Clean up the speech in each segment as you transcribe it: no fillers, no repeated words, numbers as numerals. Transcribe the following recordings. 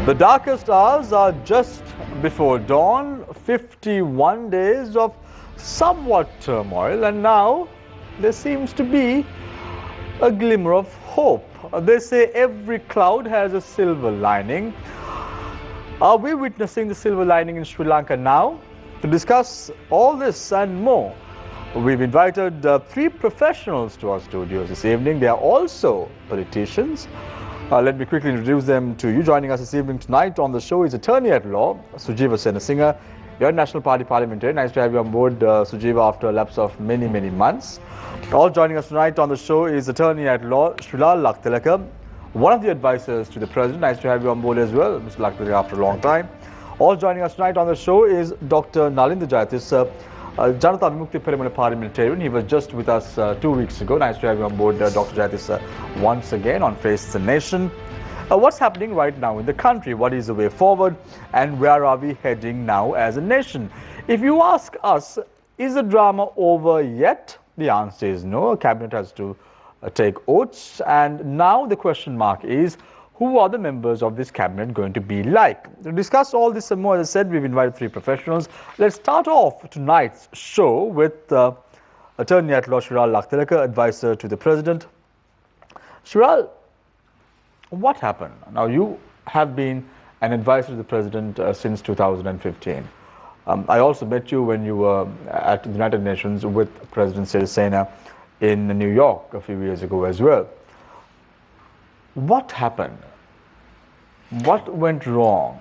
The darkest hours are just before dawn, 51 days of somewhat turmoil, and now there seems to be a glimmer of hope. They say every cloud has a silver lining. Are we witnessing the silver lining in Sri Lanka now? To discuss all this and more, we've invited three professionals to our studios this evening. They are also politicians. Let me quickly introduce them to you. Joining us this evening tonight on the show is Attorney at Law, Sujiva Senasinghe. You're a National Party parliamentarian. Nice to have you on board, Sujiva, after a lapse of many months. All joining us tonight on the show is Attorney at Law, Srilal Laktilaka, one of the advisors to the President. Nice to have you on board as well, Mr. Laktilaka, after a long time. All joining us tonight on the show is Dr. Nalinda Jayatissa, Janata Vimukti Peramala parliamentarian. He was just with us 2 weeks ago. Nice to have you on board, Dr. Jayatissa, once again on Face the Nation. What's happening right now in the country? What is the way forward? And where are we heading now as a nation? If you ask us, is the drama over yet? The answer is no. Cabinet has to take oaths. And now the question mark is, who are the members of this cabinet going to be like? To discuss all this and more, as I said, we've invited three professionals. Let's start off tonight's show with Attorney at Law Srilal Laktilaka, advisor to the President. Srilal, what happened? Now, you have been an advisor to the President since 2015. I also met you when you were at the United Nations with President Sirisena in New York a few years ago as well. What happened? What went wrong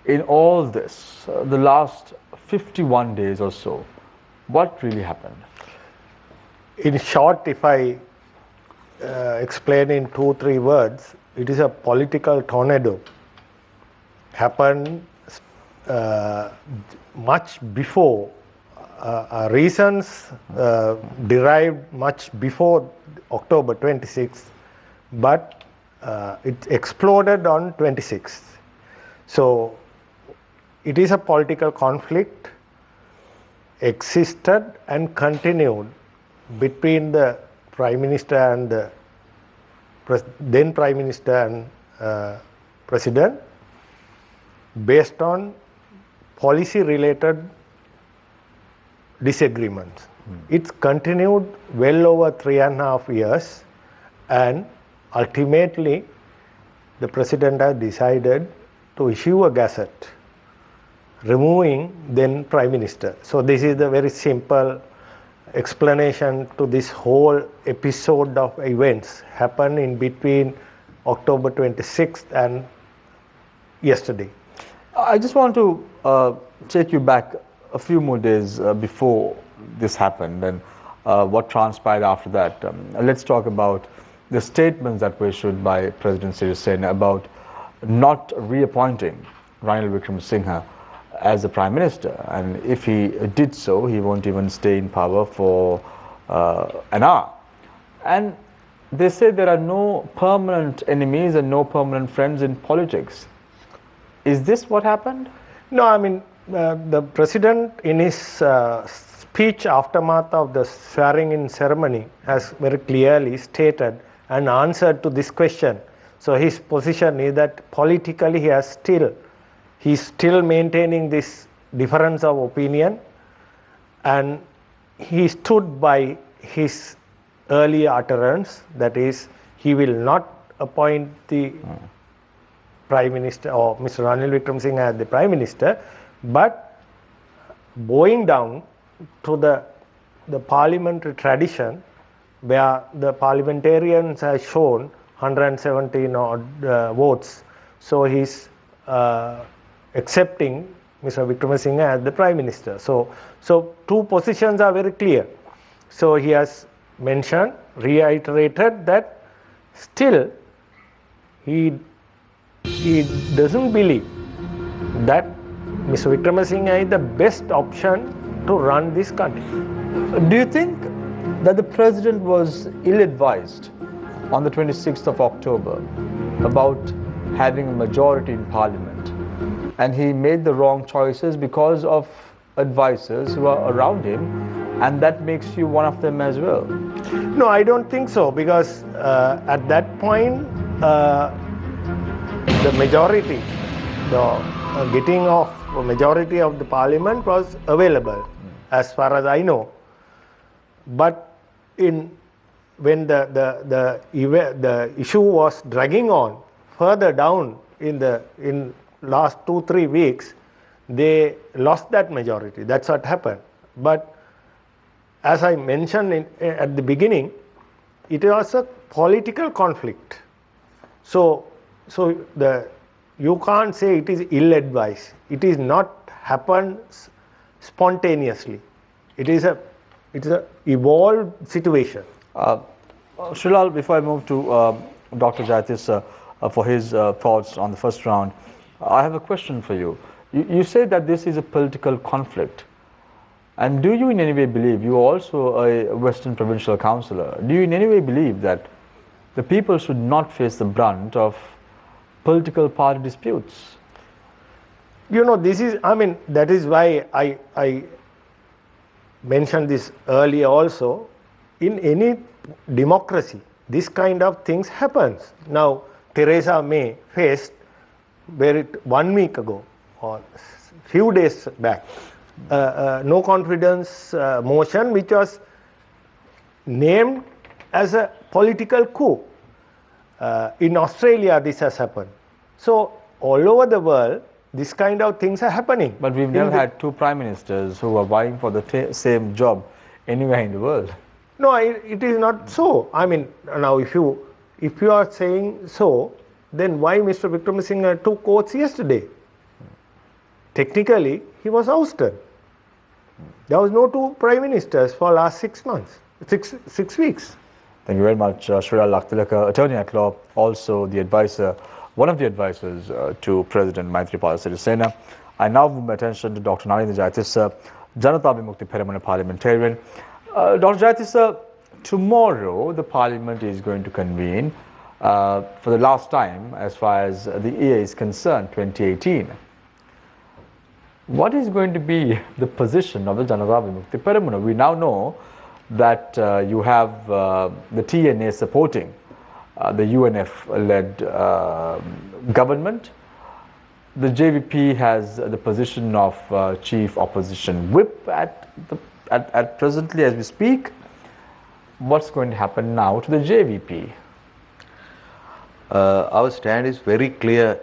in all this, the last 51 days or so? What really happened? In short, if I explain in 2-3 words, it is a political tornado. Happened much before, reasons derived much before October 26th, but it exploded on 26th. So it is a political conflict existed and continued between the Prime Minister and the then Prime Minister and President based on policy related disagreements. It's continued well over 3.5 years, and ultimately the President has decided to issue a gazette removing then Prime Minister. So this is the very simple explanation to this whole episode of events happened in between October 26th and yesterday. I just want to take you back a few more days before this happened and what transpired after that. Let's talk about the statements that were issued by President Sirisena about not reappointing Ranil Wickremesinghe as the Prime Minister. And if he did so, he won't even stay in power for an hour. And they say there are no permanent enemies and no permanent friends in politics. Is this what happened? No, I mean, the President in his speech aftermath of the swearing-in ceremony has very clearly stated and answered to this question. So his position is that politically he's still maintaining this difference of opinion, and he stood by his earlier utterance, that is, he will not appoint the Prime Minister or Mr. Ranil Wickremesinghe as the Prime Minister, but bowing down to the parliamentary tradition where the parliamentarians have shown 117 odd votes. So he's accepting Mr. Wickremesinghe as the Prime Minister. So two positions are very clear. So he has mentioned, reiterated that still he doesn't believe that Mr. Wickremesinghe is the best option to run this country. Do you think that the President was ill-advised on the 26th of October about having a majority in Parliament, and he made the wrong choices because of advisors who are around him, and that makes you one of them as well? No, I don't think so, because at that point the majority, the getting of a majority of the parliament was available, as far as I know. But when the issue was dragging on further down in last 2-3 weeks, they lost that majority. That's what happened. But as I mentioned at the beginning, it was a political conflict. So you can't say it is ill-advised. It is not happened spontaneously. It is a evolved situation. Srilal, before I move to Dr. Jayatis for his thoughts on the first round, I have a question for you. You say that this is a political conflict. And do you in any way believe, you are also a Western Provincial Councillor, do you in any way believe that the people should not face the brunt of political party disputes? That is why I mentioned this earlier also. In any democracy, this kind of things happens. Now, Theresa May faced 1 week ago or few days back, no confidence motion which was named as a political coup. In Australia this has happened. So all over the world this kind of things are happening. But we've never had two prime ministers who are vying for the same job anywhere in the world. No, it is not so. Now if you are saying so, then why Mr. Wickremesinghe took oaths yesterday? Technically, he was ousted. There was no two prime ministers for last 6 months, six weeks. Thank you very much, Srilal Laktilaka, attorney at law, also the advisor, one of the advisors to President Maithripala Sirisena. I now move my attention to Dr. Nalini Jayatissa, Janata Vimukti Peramana parliamentarian. Dr. Jayatissa, tomorrow the parliament is going to convene for the last time as far as the year is concerned, 2018. What is going to be the position of the Janata Vimukti Peramana? We now know that you have the TNA supporting the UNF-led government. The JVP has the position of chief opposition whip at presently as we speak. What's going to happen now to the JVP? Our stand is very clear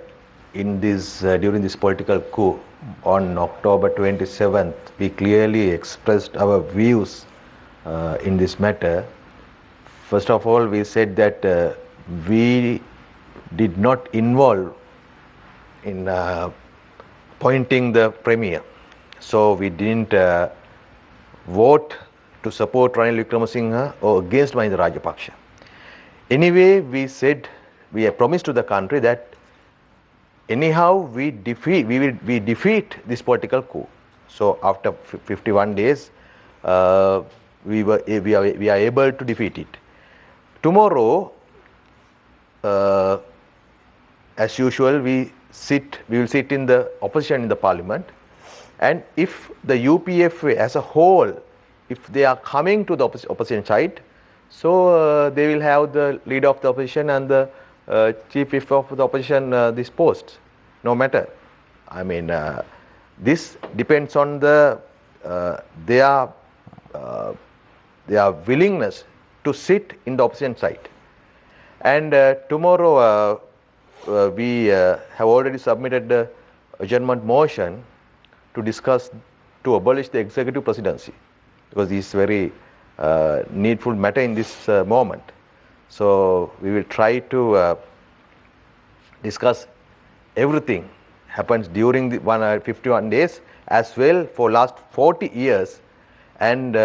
in this during this political coup. On October 27th, we clearly expressed our views in this matter. First of all, we said that we did not involve in appointing the premier. So we didn't vote to support Ranil Wickremesinghe or against Mahinda Rajapaksa. Anyway, we said, we have promised to the country that anyhow we defeat this political coup. So after 51 days, we are able to defeat it. Tomorrow, as usual, we will sit in the opposition in the parliament, and if the UPF as a whole, if they are coming to the opposition side, so they will have the leader of the opposition and the chief whip of the opposition this post, no matter. This depends on their willingness to sit in the opposition side. And tomorrow we have already submitted the adjournment motion to discuss to abolish the executive presidency, because this is very needful matter in this moment. So we will try to discuss everything happens during the 51 days as well for last 40 years, and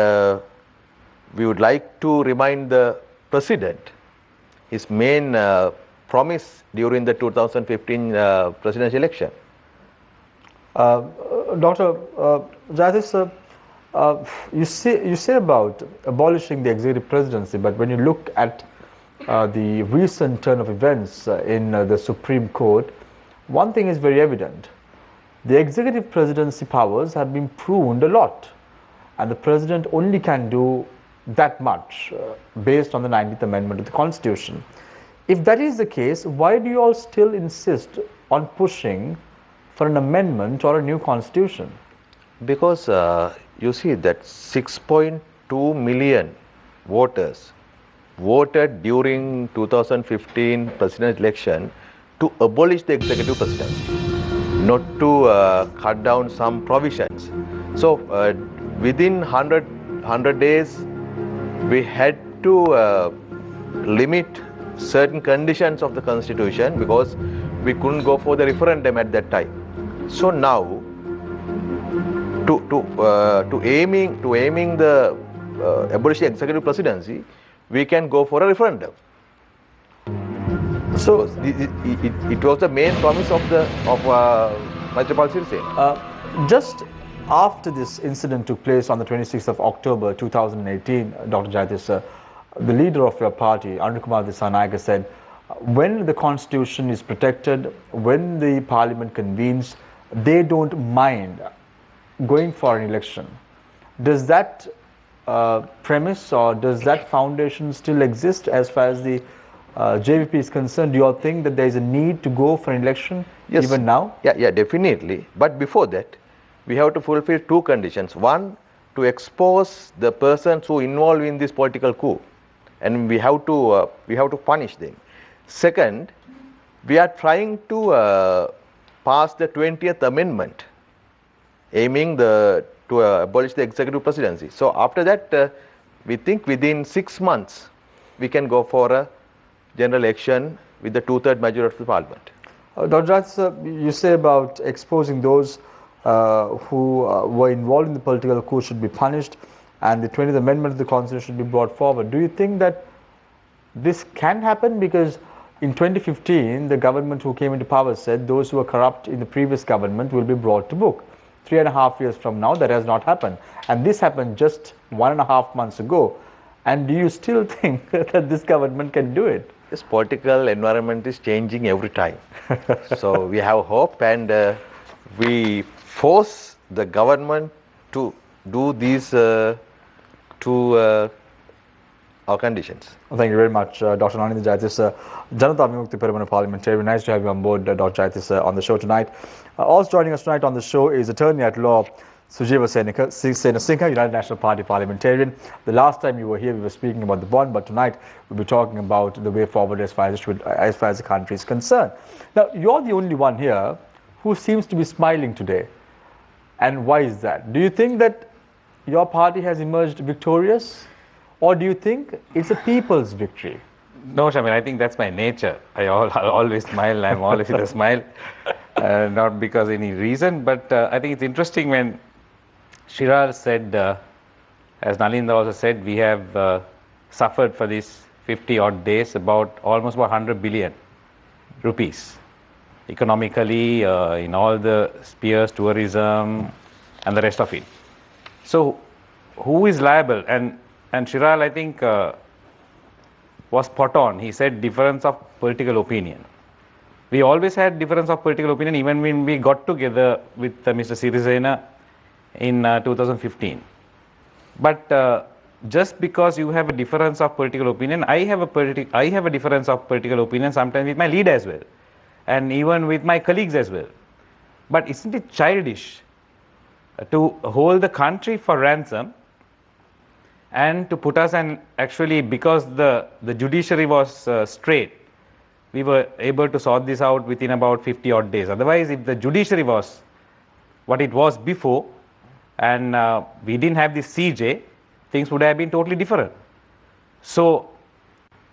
we would like to remind the president his main promise during the 2015 presidential election. Dr. Jayatis, you say about abolishing the executive presidency, but when you look at the recent turn of events in the Supreme Court, one thing is very evident. The executive presidency powers have been pruned a lot, and the president only can do that much based on the 19th Amendment of the Constitution. If that is the case, why do you all still insist on pushing for an amendment or a new constitution? Because you see that 6.2 million voters voted during 2015 presidential election to abolish the executive presidency, not to cut down some provisions. So within 100 days, we had to limit certain conditions of the constitution because we couldn't go for the referendum at that time. So now, to aiming the abolish the executive presidency, we can go for a referendum. So it was the main promise of Maithripala Sirisena. Just after this incident took place on the 26th of October 2018, Dr. Jayathish sir, the leader of your party, Anukumar Dissanayake, said, when the constitution is protected, when the parliament convenes, they don't mind going for an election. Does that premise or does that foundation still exist as far as the JVP is concerned? Do you all think that there is a need to go for an election even now? Yeah, definitely. But before that, we have to fulfill two conditions. One, to expose the persons who involved in this political coup, and we have to punish them. Second, we are trying to pass the 20th Amendment, aiming to abolish the executive presidency. So after that, we think within 6 months, we can go for a general election with the 2/3 majority of the parliament. Dr. Jayathish, you say about exposing those who were involved in the political coup should be punished and the 20th Amendment of the Constitution should be brought forward. Do you think that this can happen? Because in 2015, the government who came into power said those who were corrupt in the previous government will be brought to book. 3.5 years from now, that has not happened. And this happened just 1.5 months ago. And do you still think that this government can do it? This political environment is changing every time. So we have hope, and we force the government to do these two our conditions. Well, thank you very much, Dr. Nanindra Jayathish, Janata Vimukti Peramana parliamentarian. Nice to have you on board, Dr. Jayathish, on the show tonight. Also joining us tonight on the show is Attorney at Law Sujiva Senasinghe, United National Party parliamentarian. The last time you were here, we were speaking about the bond, but tonight we'll be talking about the way forward as far as the country is concerned. Now, you're the only one here who seems to be smiling today. And why is that? Do you think that your party has emerged victorious? Or do you think it's a people's victory? No, Shamil, I think that's my nature. I'll always smile. I'm always with a smile. Not because any reason, but I think it's interesting when Shirar said, as Nalindra also said, we have suffered for these 50 odd days almost about 100 billion rupees. Economically, in all the spheres, tourism and the rest of it. So, who is liable? And Shiral, I think, was spot on. He said difference of political opinion. We always had difference of political opinion even when we got together with Mr. Sirisena in 2015. But just because you have a difference of political opinion, I have a difference of political opinion sometimes with my leader as well, and even with my colleagues as well. But isn't it childish to hold the country for ransom and to put us, and actually because the judiciary was straight, we were able to sort this out within about 50 odd days. Otherwise, if the judiciary was what it was before and we didn't have this CJ, things would have been totally different. So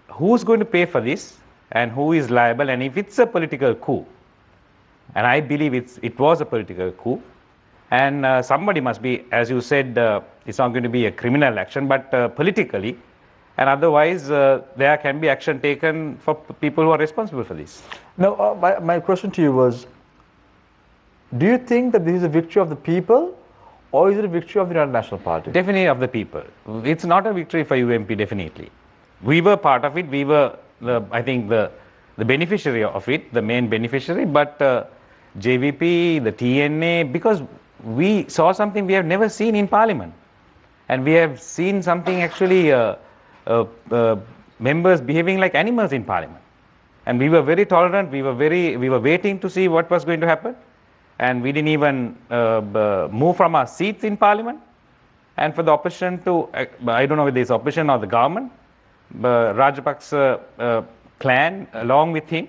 who's going to pay for this and who is liable? And if it's a political coup, and I believe it was a political coup, and somebody must be, as you said, it's not going to be a criminal action, but politically, and otherwise there can be action taken for people who are responsible for this. Now, my question to you was, do you think that this is a victory of the people, or is it a victory of the United National Party? Definitely of the people. It's not a victory for UMP, definitely. We were part of it. We were, I think, the beneficiary of it, the main beneficiary, but JVP, the TNA, because we saw something we have never seen in Parliament. And we have seen something actually, members behaving like animals in Parliament. And we were very tolerant. We were waiting to see what was going to happen, and we didn't even move from our seats in Parliament. And for the opposition to, I don't know whether it's opposition or the government, Rajapaksa clan along with him,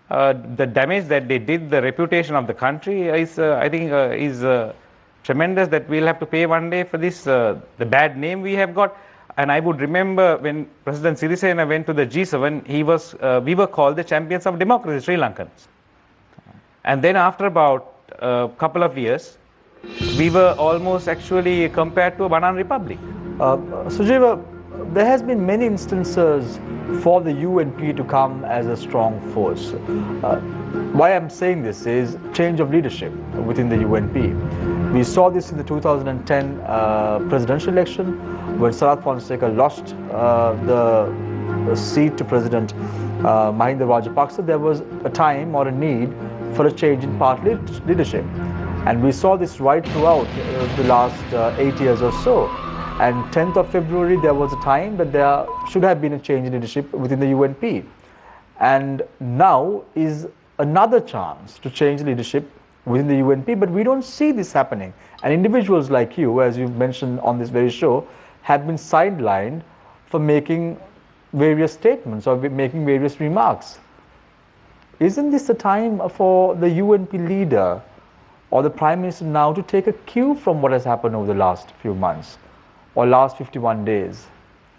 the damage that they did, the reputation of the country is, I think, is tremendous, that we'll have to pay one day for this, the bad name we have got. And I would remember when President Sirisena went to the G7, we were called the champions of democracy, Sri Lankans. And then after about a couple of years, we were almost actually compared to a banana republic. Sujiva, there has been many instances for the UNP to come as a strong force. Why I'm saying this is change of leadership within the UNP. We saw this in the 2010 presidential election when Sarath Fonseca lost the seat to President Mahinda Rajapaksa. There was a time or a need for a change in party leadership. And we saw this right throughout the last 8 years or so. And 10th of February, there was a time that there should have been a change in leadership within the UNP. And now is another chance to change leadership within the UNP, but we don't see this happening. And individuals like you, as you've mentioned on this very show, have been sidelined for making various statements or making various remarks. Isn't this the time for the UNP leader or the Prime Minister now to take a cue from what has happened over the last few months or last 51 days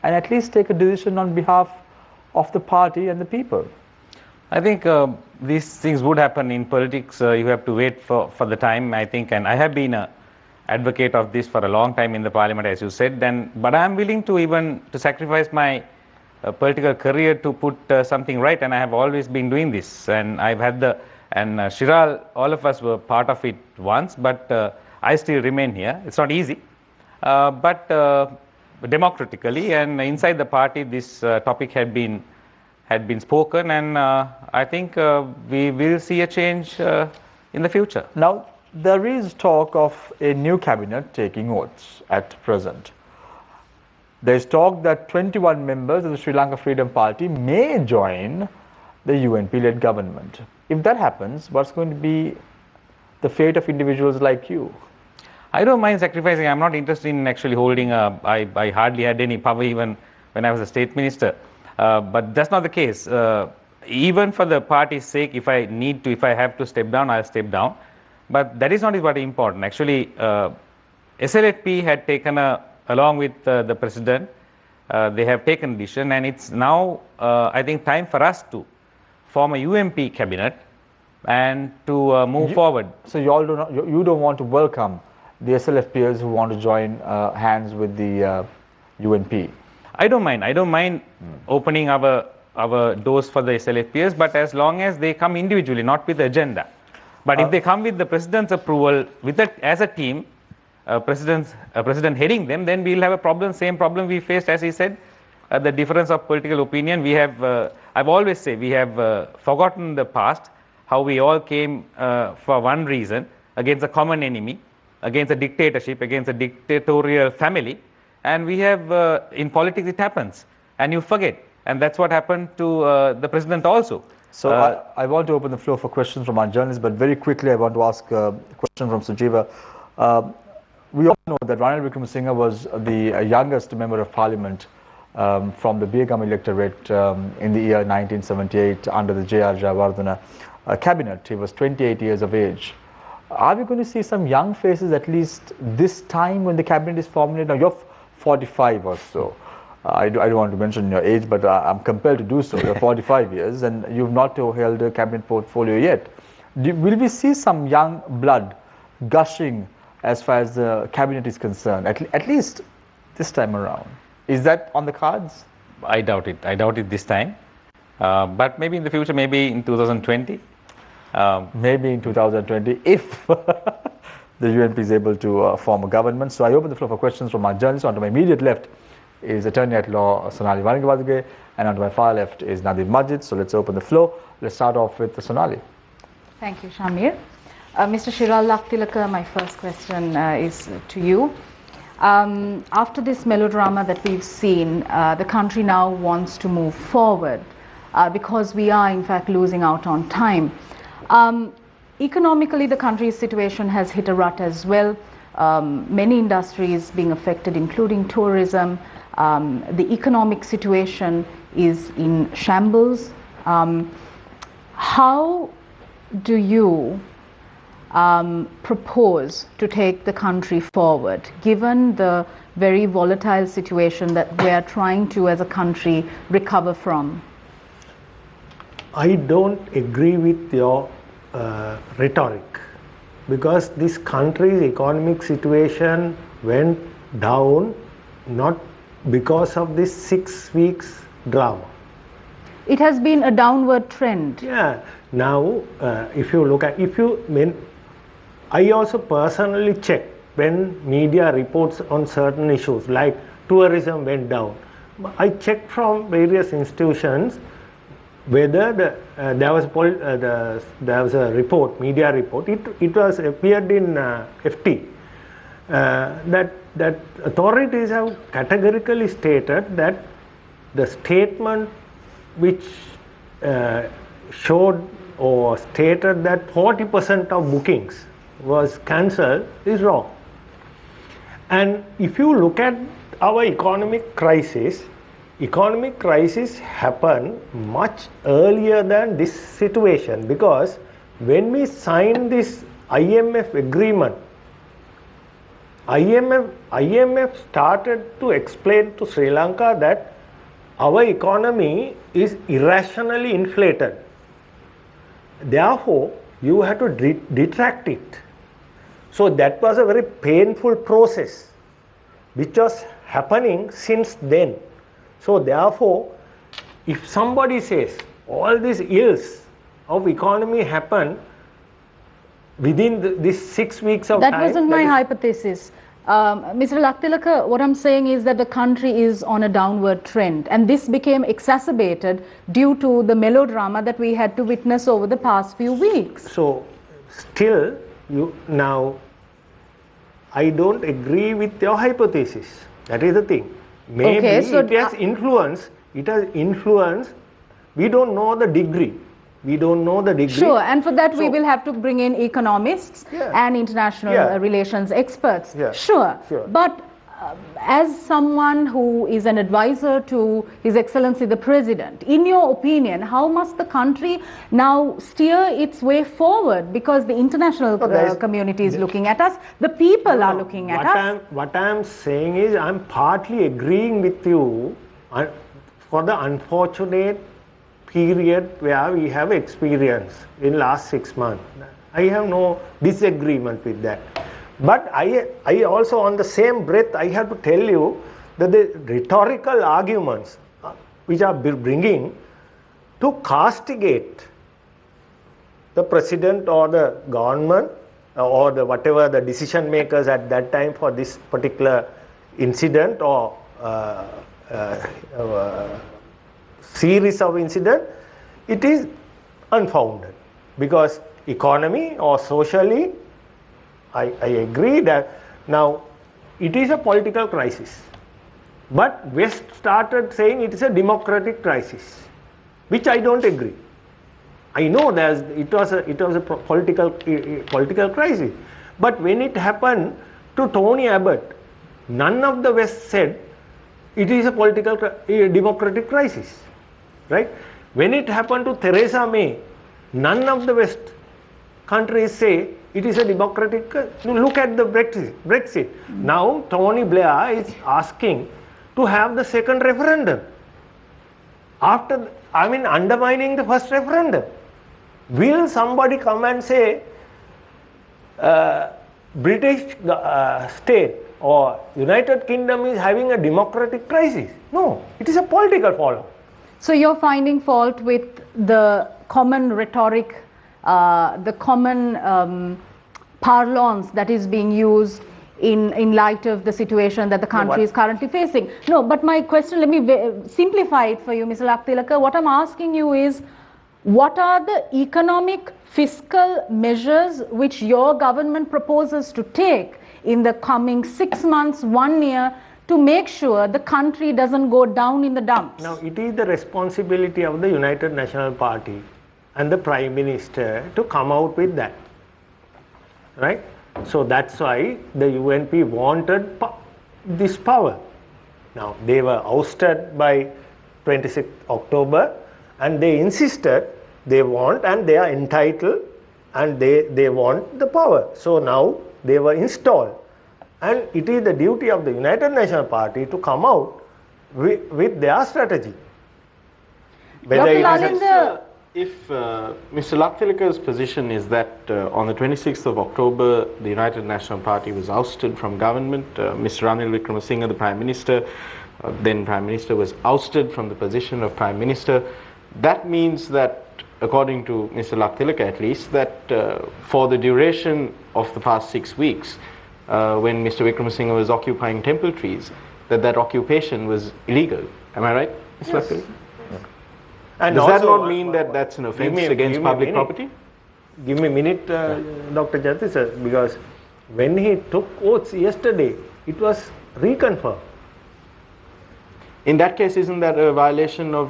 and at least take a decision on behalf of the party and the people? I think these things would happen in politics. You have to wait for the time, I think, and I have been an advocate of this for a long time in the Parliament, as you said, but I am willing to even to sacrifice my political career to put something right, and I have always been doing this, and I've had Shiral, all of us were part of it once, but I still remain here. It's not easy, but democratically and inside the party, this topic had been spoken, and I think we will see a change in the future. Now, there is talk of a new cabinet taking oaths at present. There is talk that 21 members of the Sri Lanka Freedom Party may join the UNP-led government. If that happens, what's going to be the fate of individuals like you? I don't mind sacrificing. I'm not interested in actually holding I hardly had any power even when I was a state minister. But that's not the case. Even for the party's sake, if I have to step down, I'll step down. But that is not what is important. Actually, SLFP had taken along with the president, they have taken a decision, and it's now, I think, time for us to form a UNP cabinet and to move forward. So you don't want to welcome the SLFPers who want to join hands with the UNP? I don't mind opening our doors for the SLFPers, but as long as they come individually, not with the agenda. But if they come with the president's approval, as a team, president heading them, then we'll have a problem, same problem we faced, as he said, the difference of political opinion. We have, I've always said, we have forgotten the past, how we all came for one reason, against a common enemy, against a dictatorship, against a dictatorial family. And we have, in politics it happens, and you forget. And that's what happened to the president also. So I want to open the floor for questions from our journalists, but very quickly I want to ask a question from Sujiva. We all know that Ranil Wickremesinghe was the youngest member of parliament from the Begum electorate in the year 1978 under the J.R. Jayawardena cabinet. He was 28 years of age. Are we going to see some young faces at least this time when the cabinet is formulated? Now you're 45 or so. I don't want to mention your age, but I'm compelled to do so. You're 45 years and you've not held a cabinet portfolio yet. Will we see some young blood gushing as far as the cabinet is concerned, at least this time around? Is that on the cards? I doubt it. I doubt it this time. But maybe in the future, maybe in 2020. Maybe in 2020, if the UNP is able to form a government. So I open the floor for questions from our journalists. On to my immediate left is Attorney at Law Sonali Vanagawadage, and on to my far left is Nadeem Majid. So let's open the floor. Let's start off with Sonali. Thank you, Shamir. Mr. Shiral Laktilaka, my first question is to you. After this melodrama that we've seen, the country now wants to move forward. because we are in fact losing out on time. Economically, the country's situation has hit a rut as well. Many industries being affected, including tourism. The economic situation is in shambles. How do you propose to take the country forward, given the very volatile situation that we are trying to, as a country, recover from? I don't agree with your rhetoric, because this country's economic situation went down not because of this 6 weeks drama. It has been a downward trend. Yeah. Now, if you look at, I also personally check when media reports on certain issues like tourism went down. I checked from various institutions whether there was a report, media report. It was appeared in FT that authorities have categorically stated that the statement which showed or stated that 40% of bookings was cancelled is wrong. And if you look at our economic crisis happened much earlier than this situation, because when we signed this IMF agreement, IMF started to explain to Sri Lanka that our economy is irrationally inflated. Therefore, you have to detract it. So that was a very painful process which was happening since then. So therefore, if somebody says all these ills of economy happened within this 6 weeks of time. That wasn't my hypothesis. Mr. Laktilaka, what I'm saying is that the country is on a downward trend, and this became exacerbated due to the melodrama that we had to witness over the past few weeks. So still, I don't agree with your hypothesis. That is the thing. Maybe okay, so it has influence. We don't know the degree. Sure, and for that we will have to bring in economists and international relations experts. Sure. But as someone who is an advisor to His Excellency the President, in your opinion, how must the country now steer its way forward? Because the international community is looking at us, the people are looking at us. What I am saying is, I am partly agreeing with you for the unfortunate period where we have experience in last 6 months. I have no disagreement with that. But I also, on the same breath, I have to tell you that the rhetorical arguments which are bringing to castigate the president or the government or the whatever the decision makers at that time for this particular incident or series of incidents, it is unfounded, because economy or socially, I agree that now it is a political crisis, but West started saying it is a democratic crisis, which I don't agree. I know it was a political crisis, but when it happened to Tony Abbott, none of the West said it is a democratic crisis. Right? When it happened to Theresa May, none of the West countries say it is a democratic. Look at the Brexit. Now Tony Blair is asking to have the second referendum. Undermining the first referendum. Will somebody come and say British state or United Kingdom is having a democratic crisis? No, it is a political fallout. So you're finding fault with the common rhetoric, the common parlance that is being used in light of the situation that the country is currently facing. No, but my question, let me simplify it for you, Mr. Laktilaka. What I'm asking you is, what are the economic fiscal measures which your government proposes to take in the coming 6 months, 1 year, to make sure the country doesn't go down in the dumps? Now, it is the responsibility of the United National Party and the Prime Minister to come out with that, right? So that's why the UNP wanted this power. Now, they were ousted by 26th October and they insisted they want and they are entitled and they want the power. So now they were installed. And it is the duty of the United National Party to come out with their strategy. Dr. Lalinda, if Mr. Laktilaka's position is that on the 26th of October, the United National Party was ousted from government, Mr. Ranil Wickremesinghe, the Prime Minister, then Prime Minister, was ousted from the position of Prime Minister, that means that, according to Mr. Laktilaka at least, that for the duration of the past 6 weeks, when Mr. Wickremesinghe was occupying temple trees, that occupation was illegal. Am I right, Mr. Laktilaka? And does that not mean that that's an offence against public property? Give me a minute, Dr. Jati sir, because when he took oaths yesterday, it was reconfirmed. In that case, isn't that a violation of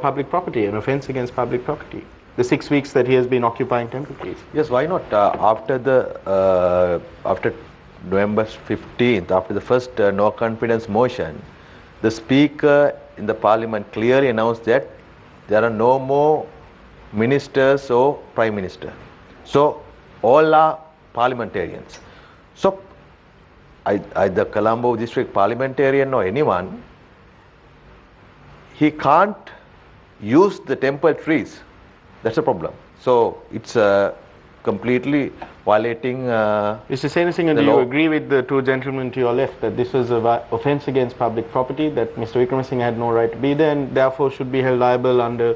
public property, an offence against public property? The 6 weeks that he has been occupying temple trees. Yes, why not? After November 15th, after the first no confidence motion, the Speaker in the Parliament clearly announced that there are no more ministers or Prime Minister. So all are parliamentarians. So either Colombo district parliamentarian or anyone, he can't use the temple trees. That's a problem. So it's completely violating Mr. Senasinghe, do you agree with the two gentlemen to your left that this was an offence against public property, that Mr. Wickremesinghe had no right to be there and therefore should be held liable under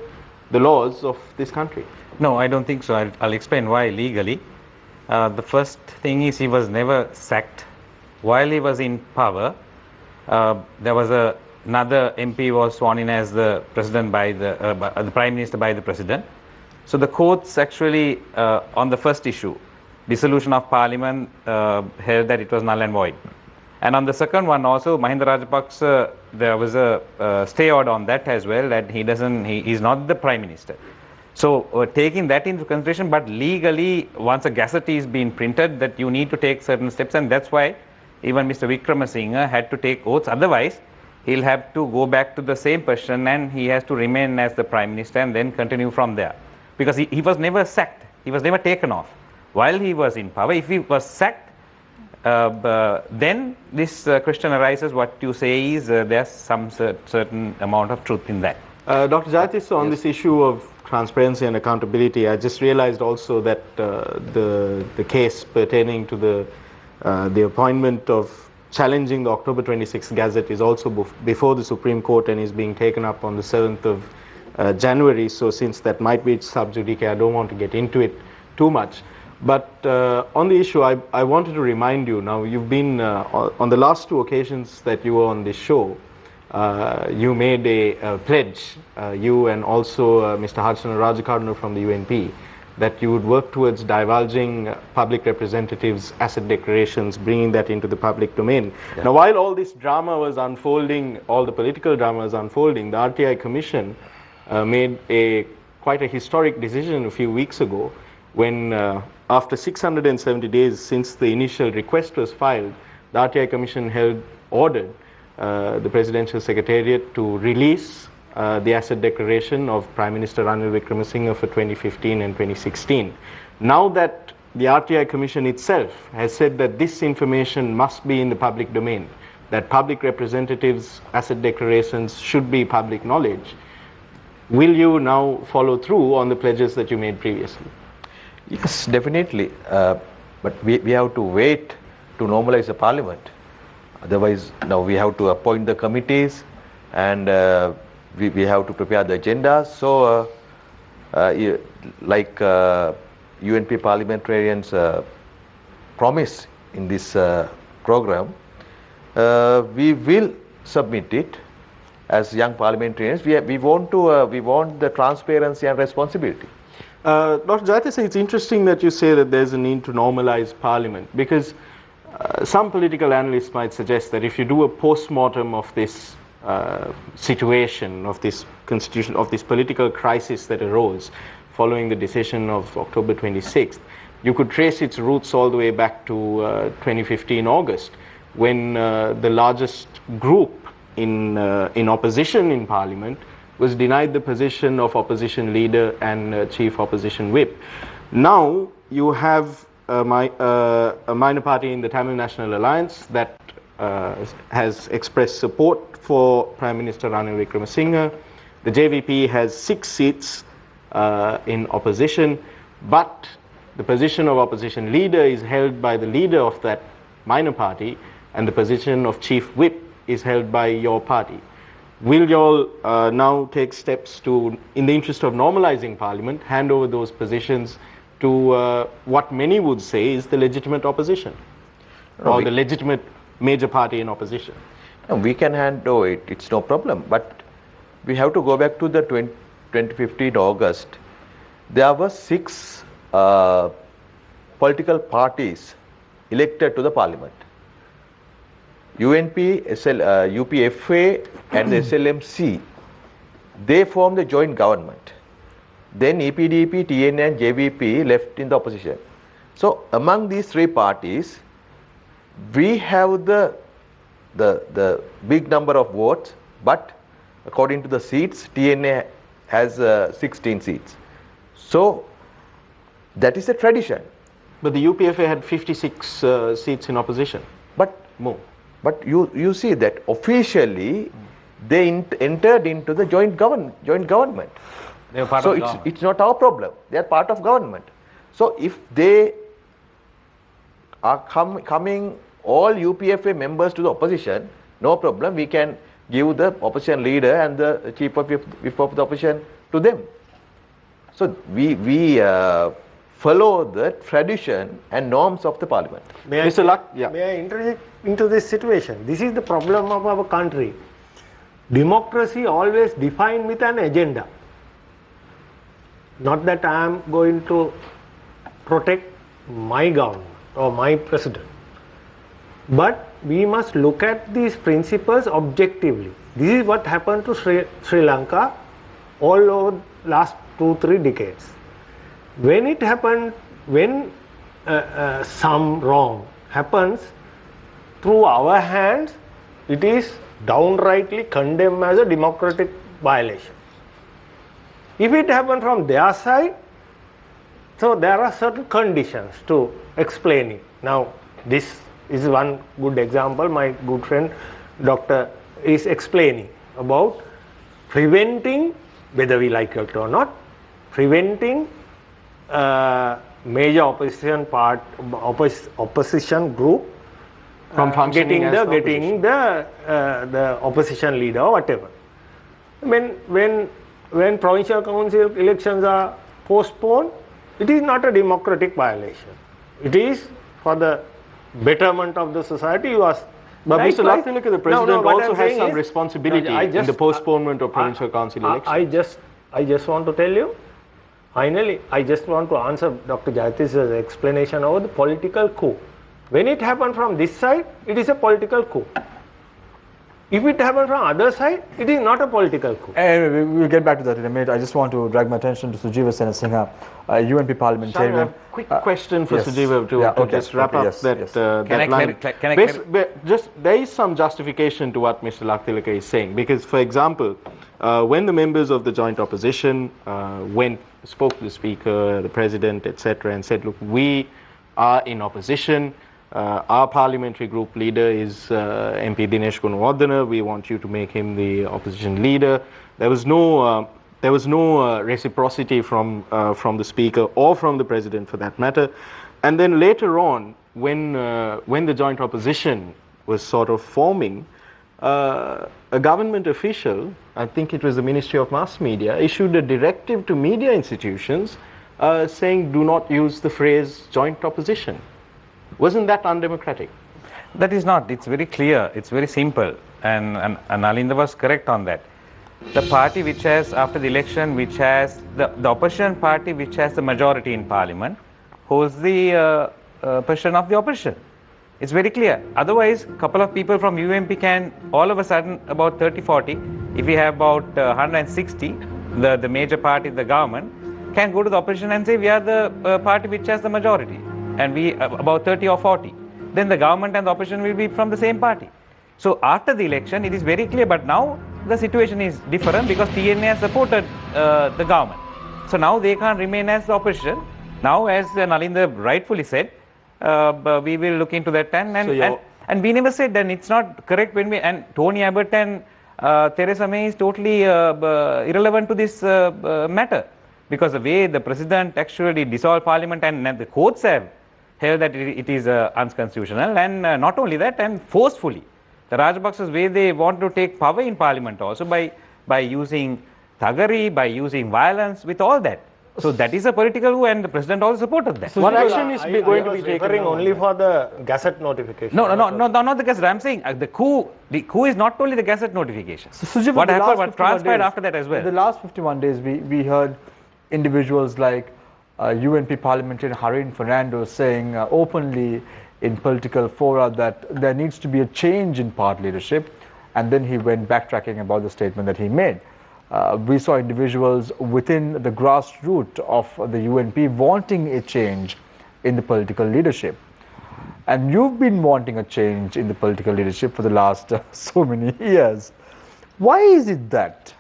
the laws of this country? No, I don't think so. I'll explain why legally. The first thing is he was never sacked. While he was in power, there was another MP was sworn in as the president by the Prime Minister by the President. So the courts actually, on the first issue, dissolution of Parliament, held that it was null and void. And on the second one also, Mahinda Rajapaksa, there was a stay order on that as well, that he is not the Prime Minister. So taking that into consideration, but legally, once a gazette is being printed, that you need to take certain steps, and that's why even Mr. Wickremesinghe had to take oaths. Otherwise, he'll have to go back to the same position and he has to remain as the Prime Minister and then continue from there. Because he was never sacked, he was never taken off. While he was in power, if he was sacked, then this question arises, what you say is there's some certain amount of truth in that. Dr. Jayatissa, on this issue of transparency and accountability, I just realized also that the case pertaining to the appointment of challenging the October 26th Gazette is also before the Supreme Court and is being taken up on the 7th of January. So since that might be sub judice, I don't want to get into it too much. But on the issue, I wanted to remind you, now you've been, on the last two occasions that you were on this show, you made a pledge, you and also Mr. Harsana Rajakardana from the UNP, that you would work towards divulging public representatives' asset declarations, bringing that into the public domain. Yeah. Now, while all this drama was unfolding, all the political drama was unfolding, the RTI Commission made quite a historic decision a few weeks ago when, after 670 days since the initial request was filed, the RTI Commission ordered the Presidential Secretariat to release the asset declaration of Prime Minister Ranil Wickremesinghe for 2015 and 2016. Now that the RTI Commission itself has said that this information must be in the public domain, that public representatives' asset declarations should be public knowledge, will you now follow through on the pledges that you made previously? Yes, definitely. But we have to wait to normalize the Parliament. Otherwise, now we have to appoint the committees and we have to prepare the agenda. So, like UNP parliamentarians promise in this program, we will submit it as young parliamentarians. We want the transparency and responsibility. Dr. Jayatissa, it's interesting that you say that there's a need to normalize Parliament, because some political analysts might suggest that if you do a post-mortem of this situation, of this constitution, of this political crisis that arose following the decision of October 26th, you could trace its roots all the way back to 2015 August, when the largest group in opposition in Parliament was denied the position of opposition leader and chief opposition whip. Now you have a minor party in the Tamil National Alliance that has expressed support for Prime Minister Ranil Wickremesinghe. The JVP has 6 seats in opposition, but the position of opposition leader is held by the leader of that minor party, and the position of chief whip is held by your party. Will you all now take steps to, in the interest of normalizing Parliament, hand over those positions to what many would say is the legitimate opposition, or the legitimate major party in opposition? No, we can hand over it, it's no problem, but we have to go back to the 2015 August. There were 6 political parties elected to the Parliament. UNP, UPFA and the SLMC, they formed the joint government. Then EPDP, TNA and JVP left in the opposition. So among these 3 parties, we have the big number of votes, but according to the seats, TNA has 16 seats. So that is a tradition. But the UPFA had 56 seats in opposition. But more. But you see that officially they entered into the joint government. They were part so of the government. It's not our problem. They are part of government. So if they are coming all UPFA members to the opposition, no problem. We can give the opposition leader and the chief of whip of the opposition to them. So we follow the tradition and norms of the Parliament. May I interject into this situation? This is the problem of our country. Democracy always defined with an agenda. Not that I am going to protect my government or my president, but we must look at these principles objectively. This is what happened to Sri Lanka all over last 2-3 decades. When it happened, when some wrong happens through our hands, it is downrightly condemned as a democratic violation. If it happened from their side, so there are certain conditions to explain it. Now, this is one good example. My good friend doctor is explaining about preventing, whether we like it or not, preventing major opposition group from getting the opposition leader or whatever. When provincial council elections are postponed, it is not a democratic violation. It is for the betterment of the society. But Mr. Lakthilake, the president also has some responsibility in the postponement of provincial council elections. I just want to tell you, finally, I just want to answer Dr. Jayatish's explanation over the political coup. When it happened from this side, it is a political coup. If it happened from other side, it is not a political coup. Anyway, we'll get back to that in a minute. I just want to drag my attention to Sujiva Senasinghe, UNP parliamentarian. Quick question for Sujiva to just wrap up that line. There is some justification to what Mr. Lakthilake is saying, because, for example, when the members of the joint opposition spoke to the speaker, the president, etc., and said, look, we are in opposition. Our parliamentary group leader is MP Dinesh Gunawardena. We want you to make him the opposition leader. There was no reciprocity from the speaker or from the president, for that matter. And then later on, when the joint opposition was sort of forming, a government official, I think it was the Ministry of Mass Media, issued a directive to media institutions saying, do not use the phrase joint opposition. Wasn't that undemocratic? That is not. It's very clear. It's very simple. And Nalinda was correct on that. The party which has, after the election, which has, the opposition party which has the majority in parliament, holds the position of the opposition. It's very clear. Otherwise, a couple of people from UMP can all of a sudden, about 30, 40, if we have about 160, the major party, the government, can go to the opposition and say we are the party which has the majority, and we about 30 or 40. Then the government and the opposition will be from the same party. So after the election, it is very clear. But now the situation is different because TNA has supported the government. So now they can't remain as the opposition. Now, as Nalinda rightfully said, we will look into that and we never said that it's not correct when we, and Tony Abbott and Theresa May is totally irrelevant to this matter, because the way the president actually dissolved parliament and the courts have held that it is unconstitutional, and not only that, and forcefully. The Rajapaksa's way they want to take power in parliament also by using thuggery, by using violence, with all that. So that is a political coup, and the president also supported that. So what action is going to be taken? Only for the Gazette notification. No, not the Gazette. I'm saying the coup is not only the Gazette notification. So, Sujiva, what happened, what transpired after that as well. In the last 51 days, we heard individuals like UNP parliamentarian Harin Fernando saying openly in political fora that there needs to be a change in party leadership, and then he went backtracking about the statement that he made. We saw individuals within the grassroots of the UNP wanting a change in the political leadership. And you've been wanting a change in the political leadership for the last so many years. Why is it that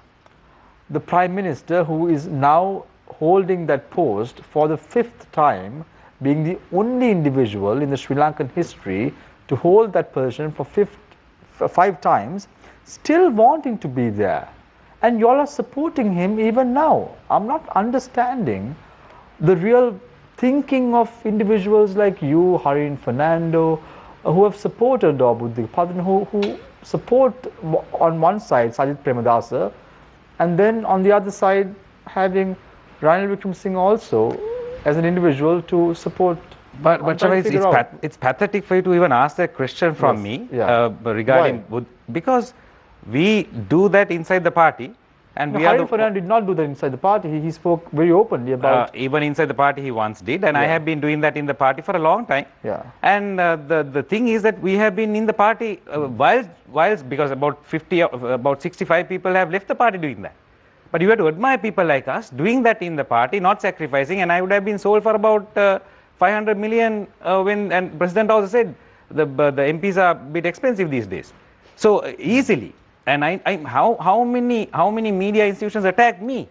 the Prime Minister, who is now holding that post for the 5th time, being the only individual in the Sri Lankan history to hold that position for 5 times, still wanting to be there? And you all are supporting him even now. I'm not understanding the real thinking of individuals like you, Harin Fernando, who have supported Buddhika Padran, who support on one side Sajid Premadasa, and then on the other side having Ranil Wickremesinghe also as an individual to support. But it's pathetic for you to even ask that question from me regarding because we do that inside the party, and Harin Fernando did not do that inside the party. He spoke very openly about even inside the party he once did, and I have been doing that in the party for a long time. Yeah. And the thing is that we have been in the party whilst because about 65 people have left the party doing that. But you have to admire people like us doing that in the party, not sacrificing. And I would have been sold for about 500 million and President also said the MPs are a bit expensive these days. So easily. And how many media institutions attacked me,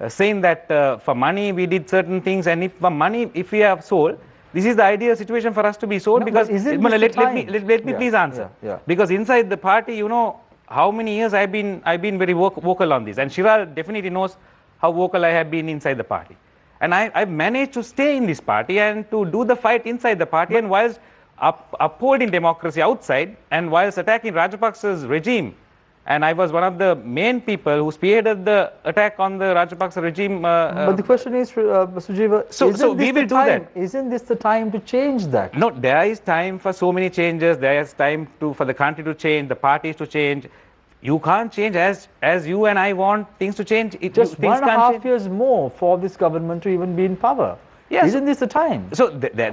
saying that for money we did certain things, and if for money, if we have sold, this is the ideal situation for us to be sold. No, because let me please answer. Because inside the party, you know how many years I've been very vocal on this, and Shiral definitely knows how vocal I have been inside the party, and I've managed to stay in this party and to do the fight inside the party, and whilst upholding democracy outside, and whilst attacking Rajapaksa's regime. And I was one of the main people who spearheaded the attack on the Rajapaksa regime. But the question is, Sujiva, so we will do that. Isn't this the time to change that? No, there is time for so many changes. There is time for the country to change, the parties to change. You can't change as you and I want things to change. Just 1.5 years more for this government to even be in power. Yes. Isn't this the time? So there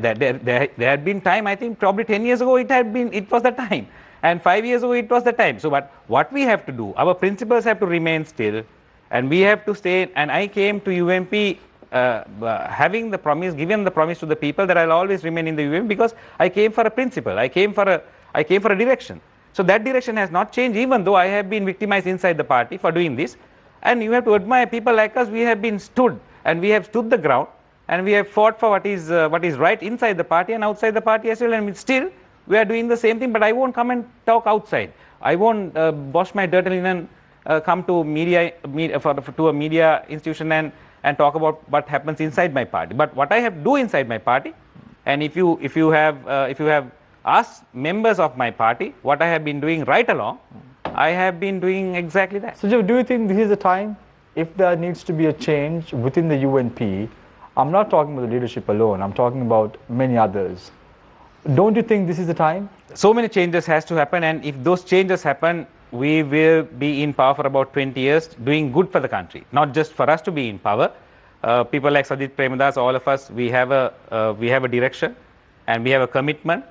had been time. I think probably 10 years ago it was the time. And 5 years ago, it was the time. So, but what we have to do, our principles have to remain still, and we have to stay. And I came to UMP having the promise, given the promise to the people that I'll always remain in the UMP, because I came for a principle. I came for a direction. So that direction has not changed, even though I have been victimized inside the party for doing this. And you have to admire people like us. We have been stood, and we have stood the ground, and we have fought for what is right inside the party and outside the party as well. And still, we are doing the same thing, but I won't come and talk outside. I won't wash my dirty linen, come to to a media institution and talk about what happens inside my party. But what I have to do inside my party, and if you have asked members of my party what I have been doing right along, I have been doing exactly that. So, do you think this is the time, if there needs to be a change within the UNP? I'm not talking about the leadership alone. I'm talking about many others. Don't you think this is the time? So many changes has to happen, and if those changes happen, we will be in power for about 20 years, doing good for the country, not just for us to be in power. People like Sajid Premadasa, all of us, we have a direction, and we have a commitment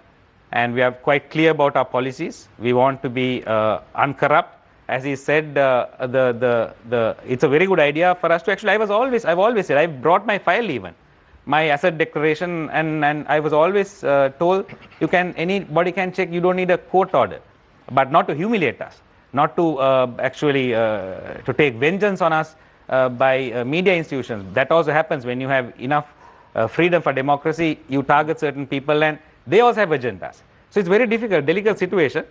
and we are quite clear about our policies. We want to be uncorrupt. As he said, it's a very good idea for us to actually, I've always said, I've brought my file even, my asset declaration, and I was always told, anybody can check, you don't need a court order, but not to humiliate us, not to actually to take vengeance on us by media institutions. That also happens when you have enough freedom for democracy, you target certain people and they also have agendas. So it's very difficult, delicate situation.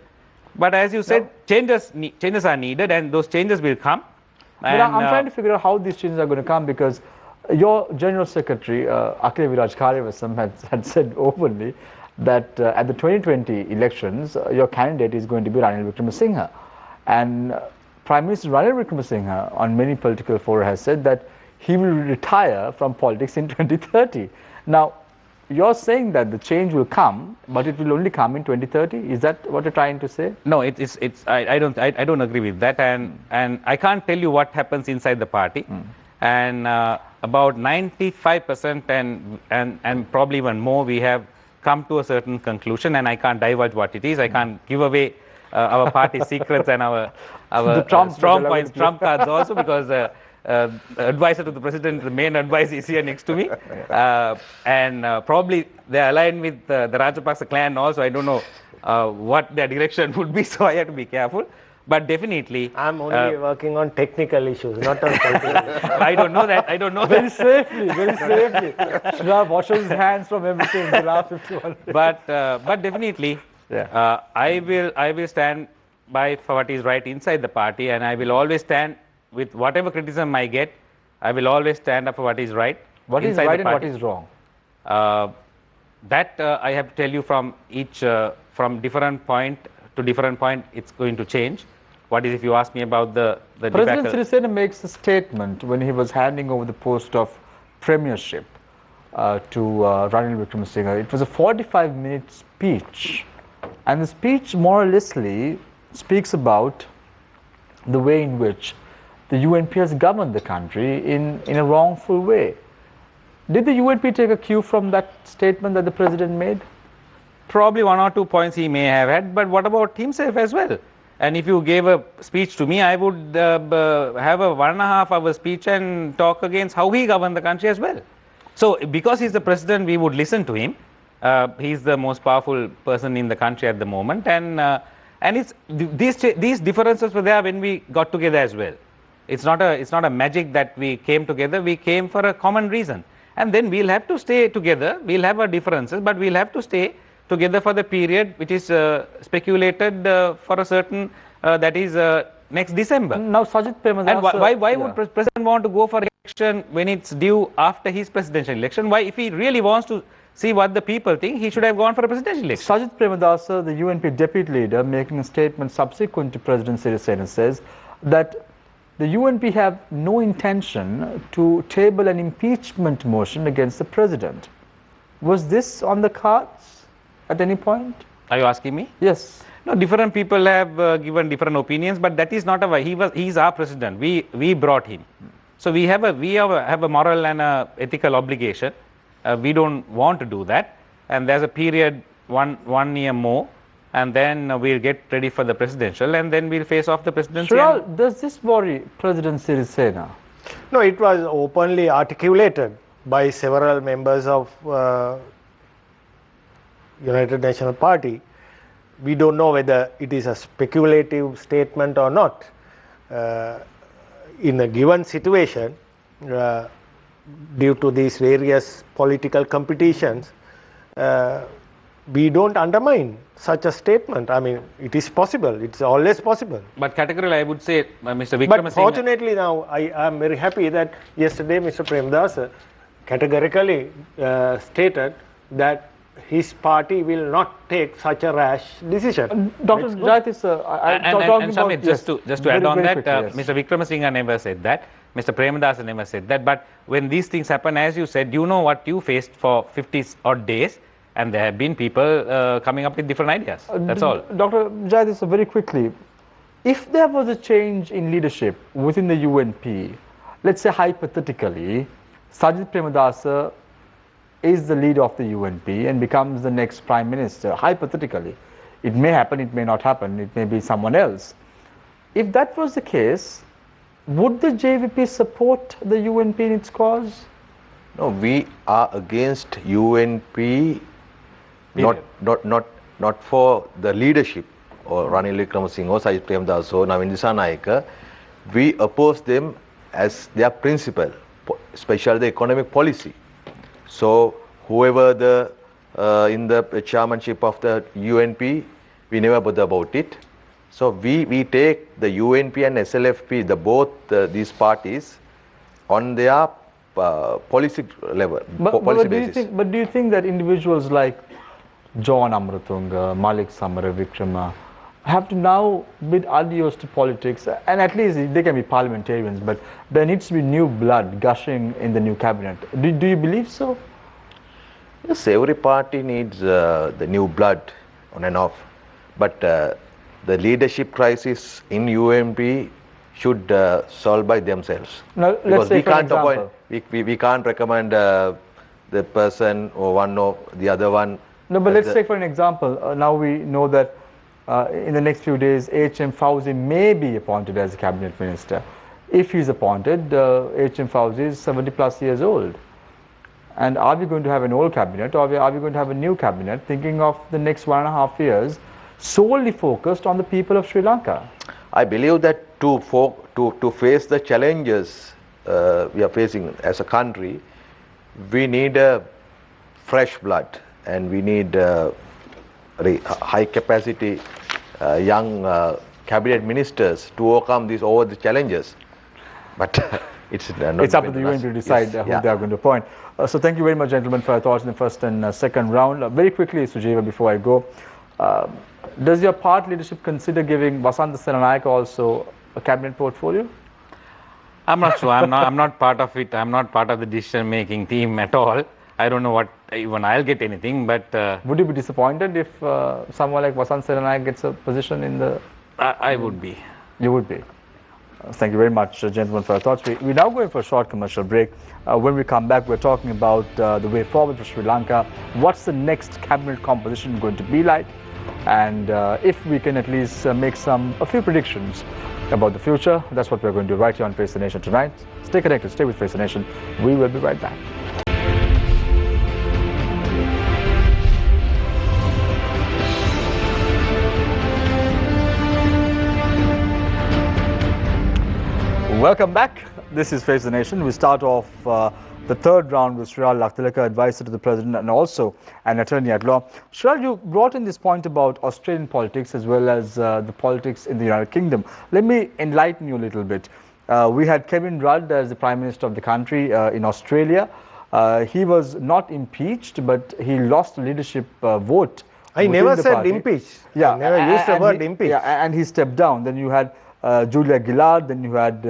But as you said, changes are needed, and those changes will come. But I'm trying to figure out how these changes are going to come, because your General Secretary, Akhil Viraj Karyavasam, had said openly that at the 2020 elections, your candidate is going to be Ranil Wickremesinghe. And Prime Minister Ranil Wickremesinghe, on many political fora, has said that he will retire from politics in 2030. Now, you're saying that the change will come, but it will only come in 2030. Is that what you're trying to say? No, I don't agree with that, and I can't tell you what happens inside the party. And about 95% and probably even more, we have come to a certain conclusion, and I can't divulge what it is. I can't give away our party secrets and our strong points, trump cards also, because advisor to the president, the main advisor is here next to me, and probably they are aligned with the Rajapaksa clan also. I don't know what their direction would be, so I have to be careful. But definitely, I'm only working on technical issues, not on political issues. I don't know that. I don't know very that. safely, very safely. Shrab washes his hands from everything in the last 51 days. But definitely, I will stand by for what is right inside the party, and I will always stand with whatever criticism I get. I will always stand up for what is right. What is right and what is wrong? That I have to tell you from from different point to different point, it's going to change. What is, if you ask me about the President Sirisena makes a statement when he was handing over the post of premiership to Ranil Wickremesinghe. It was a 45-minute speech, and the speech more or lessly speaks about the way in which the UNP has governed the country in a wrongful way. Did the UNP take a cue from that statement that the president made? Probably 1 or 2 points he may have had, but what about himself as well? And if you gave a speech to me, I would have a 1.5 hour speech and talk against how he governed the country as well. So because he's the president, we would listen to him. He's the most powerful person in the country at the moment, and it's these differences were there when we got together as well. It's not a magic that we came together. We came for a common reason, and then we'll have to stay together. We'll have our differences, but we'll have to stay together for the period which is speculated for a certain that is next December. Now, Sajid Premadasa, and why would president want to go for election when it's due after his presidential election? Why, if he really wants to see what the people think, he should have gone for a presidential election. Sajid Premadasa, the UNP deputy leader, making a statement subsequent to President Sirisena, says that the UNP have no intention to table an impeachment motion against the president. Was this on the cards at any point? Are you asking me? Yes. No, different people have given different opinions, but that is not he's our president. We brought him. So we have a moral and a ethical obligation. We don't want to do that, and there's a period one year more, and then we'll get ready for the presidential, and then we'll face off the presidency. Shiral, does this worry President Sirisena? No, it was openly articulated by several members of United National Party. We don't know whether it is a speculative statement or not. In a given situation, due to these various political competitions, we don't undermine such a statement. I mean, it is possible. It's always possible. But categorically, I would say, Mr. Wickremesinghe. But fortunately now, I am very happy that yesterday Mr. Premadasa categorically stated that his party will not take such a rash decision. Dr. Jayatis, Shamit, just to add on that, yes. Mr. Wickremesinghe never said that. Mr. Premadasa never said that. But when these things happen, as you said, you know what you faced for 50 odd days, and there have been people coming up with different ideas. That's all. Dr. Jayatis, very quickly, if there was a change in leadership within the UNP, let's say hypothetically, Sajid Premadasa is the leader of the UNP and becomes the next prime minister, hypothetically. It may happen, it may not happen, it may be someone else. If that was the case, would the JVP support the UNP in its cause? No, we are against UNP, not for the leadership or Ranil Wickremesinghe or Sajith Premdas or Navin Dissanayake. We oppose them as their principle, especially the economic policy. So whoever in the chairmanship of the UNP, we never bother about it. So we take the UNP and SLFP, these parties, on their policy level, policy basis. But do you think that individuals like John Amratunga, Malik Samaravikrama have to now bid adios to politics, and at least they can be parliamentarians, but there needs to be new blood gushing in the new cabinet. Do you believe so? Yes, every party needs the new blood on and off, but the leadership crisis in UNP should solve by themselves. Now, let's say for example, we can't recommend the person or one or the other one. No, but let's take for an example. Now we know that in the next few days, H.M. Fauzi may be appointed as a cabinet minister. If he's appointed, H.M. Fauzi is 70 plus years old. And are we going to have an old cabinet, or are we going to have a new cabinet thinking of the next 1.5 years solely focused on the people of Sri Lanka? I believe that to face the challenges we are facing as a country, we need fresh blood, and we need high capacity young cabinet ministers to overcome all the challenges. But it's up to the UN to decide who they are going to appoint. So thank you very much, gentlemen, for your thoughts in the first and second round. Very quickly, Sujiva, before I go, does your party leadership consider giving Vasantha Senanayake also a cabinet portfolio? I'm not sure. I'm not part of it. I'm not part of the decision-making team at all. I don't know what even I'll get anything. But would you be disappointed if someone like Vasantha Senanayake gets a position in the? I would be. You would be. Thank you very much, gentlemen, for your thoughts. We're now going for a short commercial break. When we come back, we're talking about the way forward for Sri Lanka. What's the next cabinet composition going to be like? And if we can at least make a few predictions about the future, that's what we're going to do right here on Face the Nation tonight. Stay connected, stay with Face the Nation. We will be right back. Welcome back. This is Face the Nation. We start off the third round with Shriral Laktilaka, advisor to the president and also an attorney at law. Shriral, you brought in this point about Australian politics as well as the politics in the United Kingdom. Let me enlighten you a little bit. We had Kevin Rudd as the Prime Minister of the country in Australia. He was not impeached, but he lost the leadership vote. I never said impeach. Yeah, I never used the word impeach. Yeah, and he stepped down. Then you had Julia Gillard, then you had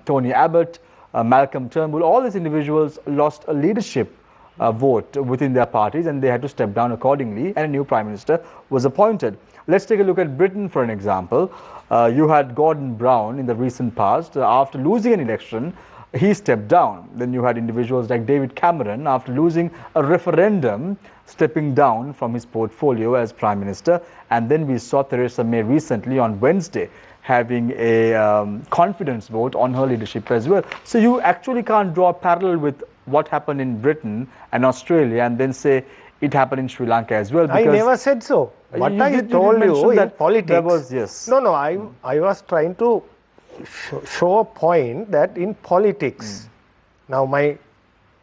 Tony Abbott, Malcolm Turnbull. All these individuals lost a leadership vote within their parties, and they had to step down accordingly, and a new Prime Minister was appointed. Let's take a look at Britain for an example. You had Gordon Brown in the recent past. After losing an election, he stepped down. Then you had individuals like David Cameron, after losing a referendum, stepping down from his portfolio as Prime Minister. And then we saw Theresa May recently on Wednesday having a confidence vote on her leadership as well. So you actually can't draw a parallel with what happened in Britain and Australia and then say it happened in Sri Lanka as well. I never said so. What I told you in politics. There was, yes. No, I was trying to show a point that in politics, now my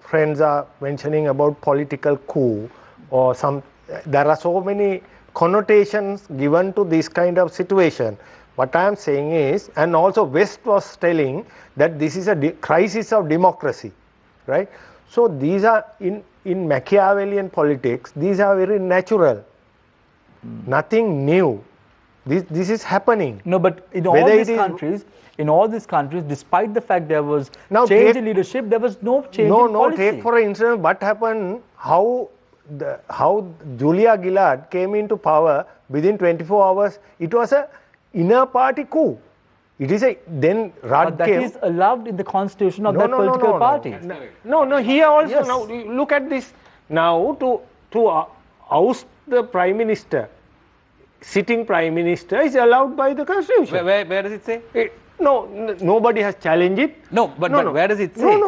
friends are mentioning about political coup or there are so many connotations given to this kind of situation. What I am saying is, and also West was telling that this is a crisis of democracy, right? So these are in Machiavellian politics, these are very natural, nothing new. This is happening. No, but in all these countries, despite the fact there was change in leadership, there was no change in policy. Take for instance what happened, how Julia Gillard came into power within 24 hours. It was a inner party coup. It is then Rudd that came. Is allowed in the constitution of that political party. No, here also, now look at this Now to oust the Prime Minister, sitting Prime Minister is allowed by the Constitution. Where does it say? Nobody has challenged it. No, but where does it say?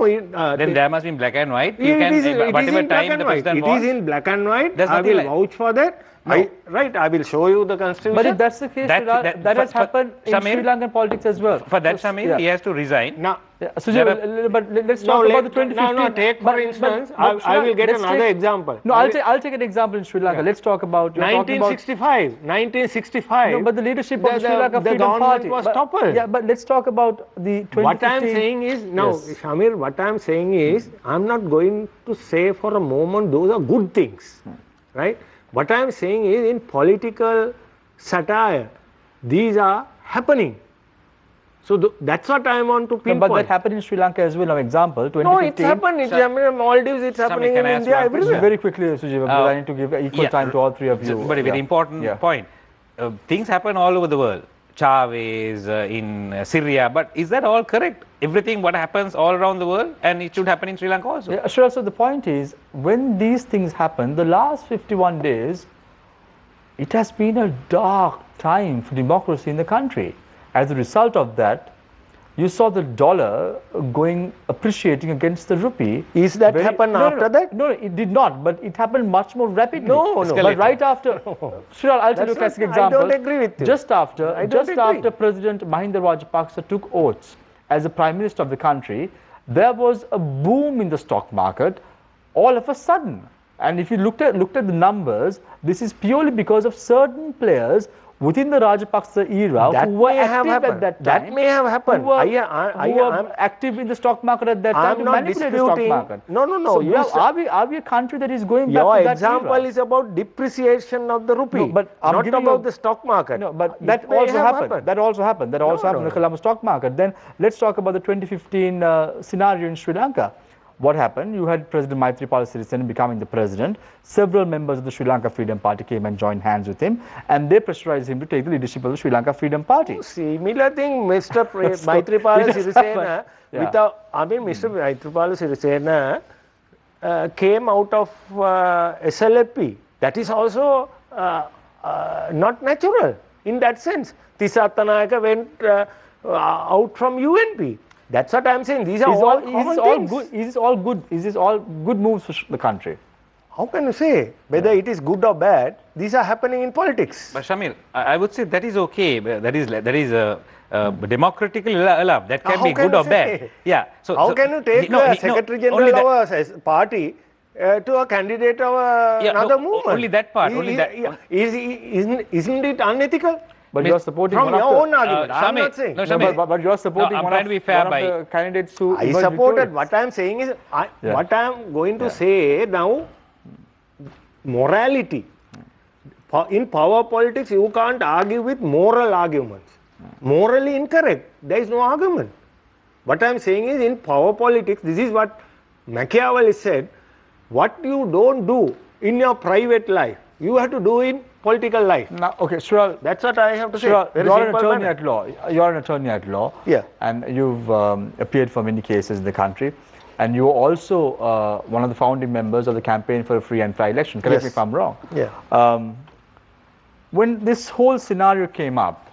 Then there must be black and white. You it can, is whatever in black time and the white. president It wants. is in black and white. There's I will nothing vouch for that. No. I will show you the Constitution. But if that's the case, that has happened in Shamir, Sri Lankan politics as well. For that, Shamir, he has to resign. Now, Sujay, but let's talk about the 2015. No, take for instance, I will get another example. No, I'll take an example in Sri Lanka. Let's talk about 1965. No, but the leadership of the Sri Lanka the Freedom government Party was toppled. Yeah, but let's talk about the 2015. What I am saying is, Shamir, what I am saying is, I am not going to say for a moment those are good things, right? What I am saying is, in political satire, these are happening. So that's what I want to pinpoint. But that happened in Sri Lanka as well. An example, 2015. No, it's happened. It's happened in Maldives. It's happening in India. Everywhere. Very quickly, Sujay, because I need to give equal time to all three of you. But a very important point. Things happen all over the world. Chavez in Syria, but is that all correct? Everything what happens all around the world, and it should happen in Sri Lanka also. Yeah, sure. So the point is, when these things happen, the last 51 days, it has been a dark time for democracy in the country. As a result of that, you saw the dollar appreciating against the rupee. Is that happened after that? No, it did not, but it happened much more rapidly. No. But right after, Sure, I'll tell you a classic example. I don't agree with you. Just after President Mahinda Rajapaksa took oaths as the Prime Minister of the country, there was a boom in the stock market all of a sudden. And if you looked at the numbers, this is purely because of certain players within the Rajapaksa era who were active at that time. That may have happened. Who were active in the stock market at that time to manipulate the stock market. No. So are we a country that is going back to that era? Your example is about depreciation of the rupee, but not about the stock market. No, but that also happened. That also happened in the Colombo stock market. Then let's talk about the 2015 scenario in Sri Lanka. What happened? You had President Maithripala Sirisena becoming the president. Several members of the Sri Lanka Freedom Party came and joined hands with him, and they pressurized him to take the leadership of the Sri Lanka Freedom Party. Similar thing, Mr. Maithripala Sirisena. Mr. Maithripala Sirisena came out of SLFP. That is also not natural in that sense. Tissa Attanayaka went out from UNP. That's what I'm saying. These are all good. Is this all good moves for the country? How can you say whether it is good or bad? These are happening in politics. But Shamir, I would say that is okay. That is democratically allowed. That can be good or bad. Yeah. So how can you take a Secretary General of a party to a candidate of another movement? Only that part. Isn't it unethical? But you're supporting from your own argument. I'm not saying. No, but you're supporting one of the candidates who I supported. What I'm saying is, what I'm going to say now, morality. In power politics, you can't argue with moral arguments. Morally incorrect. There is no argument. What I'm saying is, in power politics, this is what Machiavelli said, what you don't do in your private life, you have to do in political life. Now, okay, Sure. That's what I have to say. You're an attorney at law. You're an attorney at law. Yeah. And you've appeared for many cases in the country. And you're also one of the founding members of the Campaign for a Free and Fair Election. Correct me if I'm wrong. Yeah. When this whole scenario came up,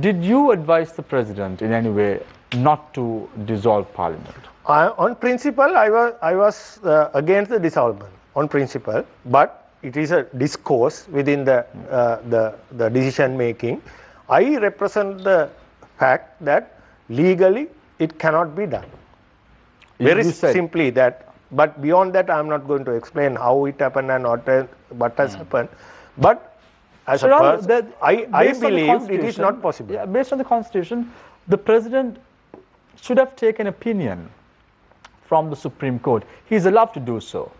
did you advise the president in any way not to dissolve parliament? On principle, I was against the dissolvement. On principle, but it is a discourse within the decision making. I represent the fact that legally it cannot be done. Very simply that, but beyond that I am not going to explain how it happened and what has happened. But as a person, I believe it is not possible. Yeah, based on the Constitution, the president should have taken opinion from the Supreme Court. He is allowed to do so.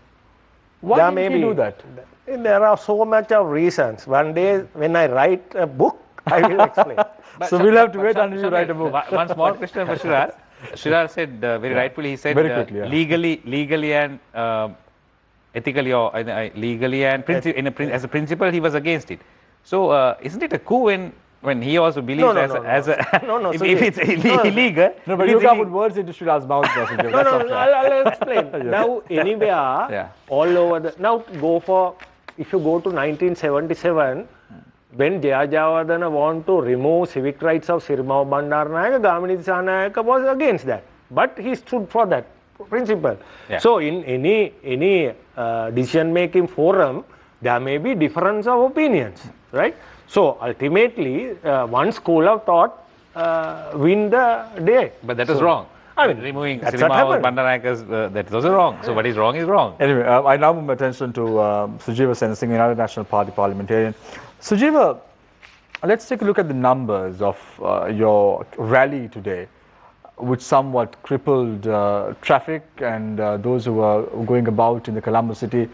Why didn't he do that? There are so much of reasons. One day when I write a book, I will explain. So we'll have to wait until you write a book. One small question for Shiraz. Shiraz said very rightfully, he said legally and ethically, or legally and as a principle he was against it. So isn't it a coup when when he also believes if it's illegal. No, but you can't put words into Shrilal's mouth. I'll explain. Yeah. Now, anywhere, all over the, now go for, if you go to 1977, when Jaya Jayawardena want to remove civic rights of Sirmawa Bandaranaike, Gamini Disanayake was against that. But he stood for that principle. Yeah. So, in any decision-making forum, there may be difference of opinions, right? So, ultimately, one school of thought win the day. But that is wrong. I mean, removing Sirmawa Bandaranaike's, that is also wrong. So, what is wrong is wrong. Anyway, I now move my attention to Sujiva Sen Singh, United National Party parliamentarian. Sujiva, let's take a look at the numbers of your rally today, which somewhat crippled traffic, and those who were going about in the Colombo city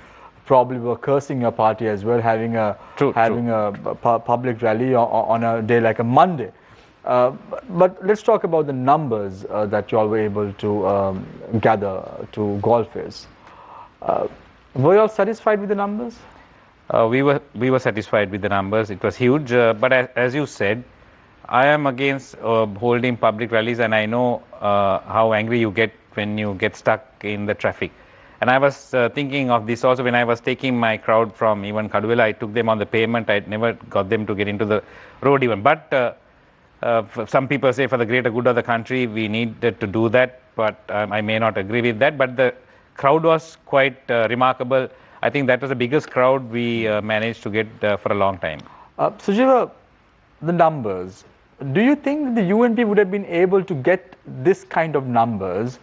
probably were cursing your party as well, having a public rally on a day like a Monday. But let's talk about the numbers that you all were able to gather to Golfers. Were you all satisfied with the numbers? We were satisfied with the numbers. It was huge, but as you said, I am against holding public rallies, and I know how angry you get when you get stuck in the traffic. And I was thinking of this also when I was taking my crowd from even Kaduvela. I took them on the pavement. I never got them to get into the road even. But some people say for the greater good of the country, we needed to do that. But I may not agree with that. But the crowd was quite remarkable. I think that was the biggest crowd we managed to get for a long time. Sujiva, the numbers. Do you think the UNP would have been able to get this kind of numbers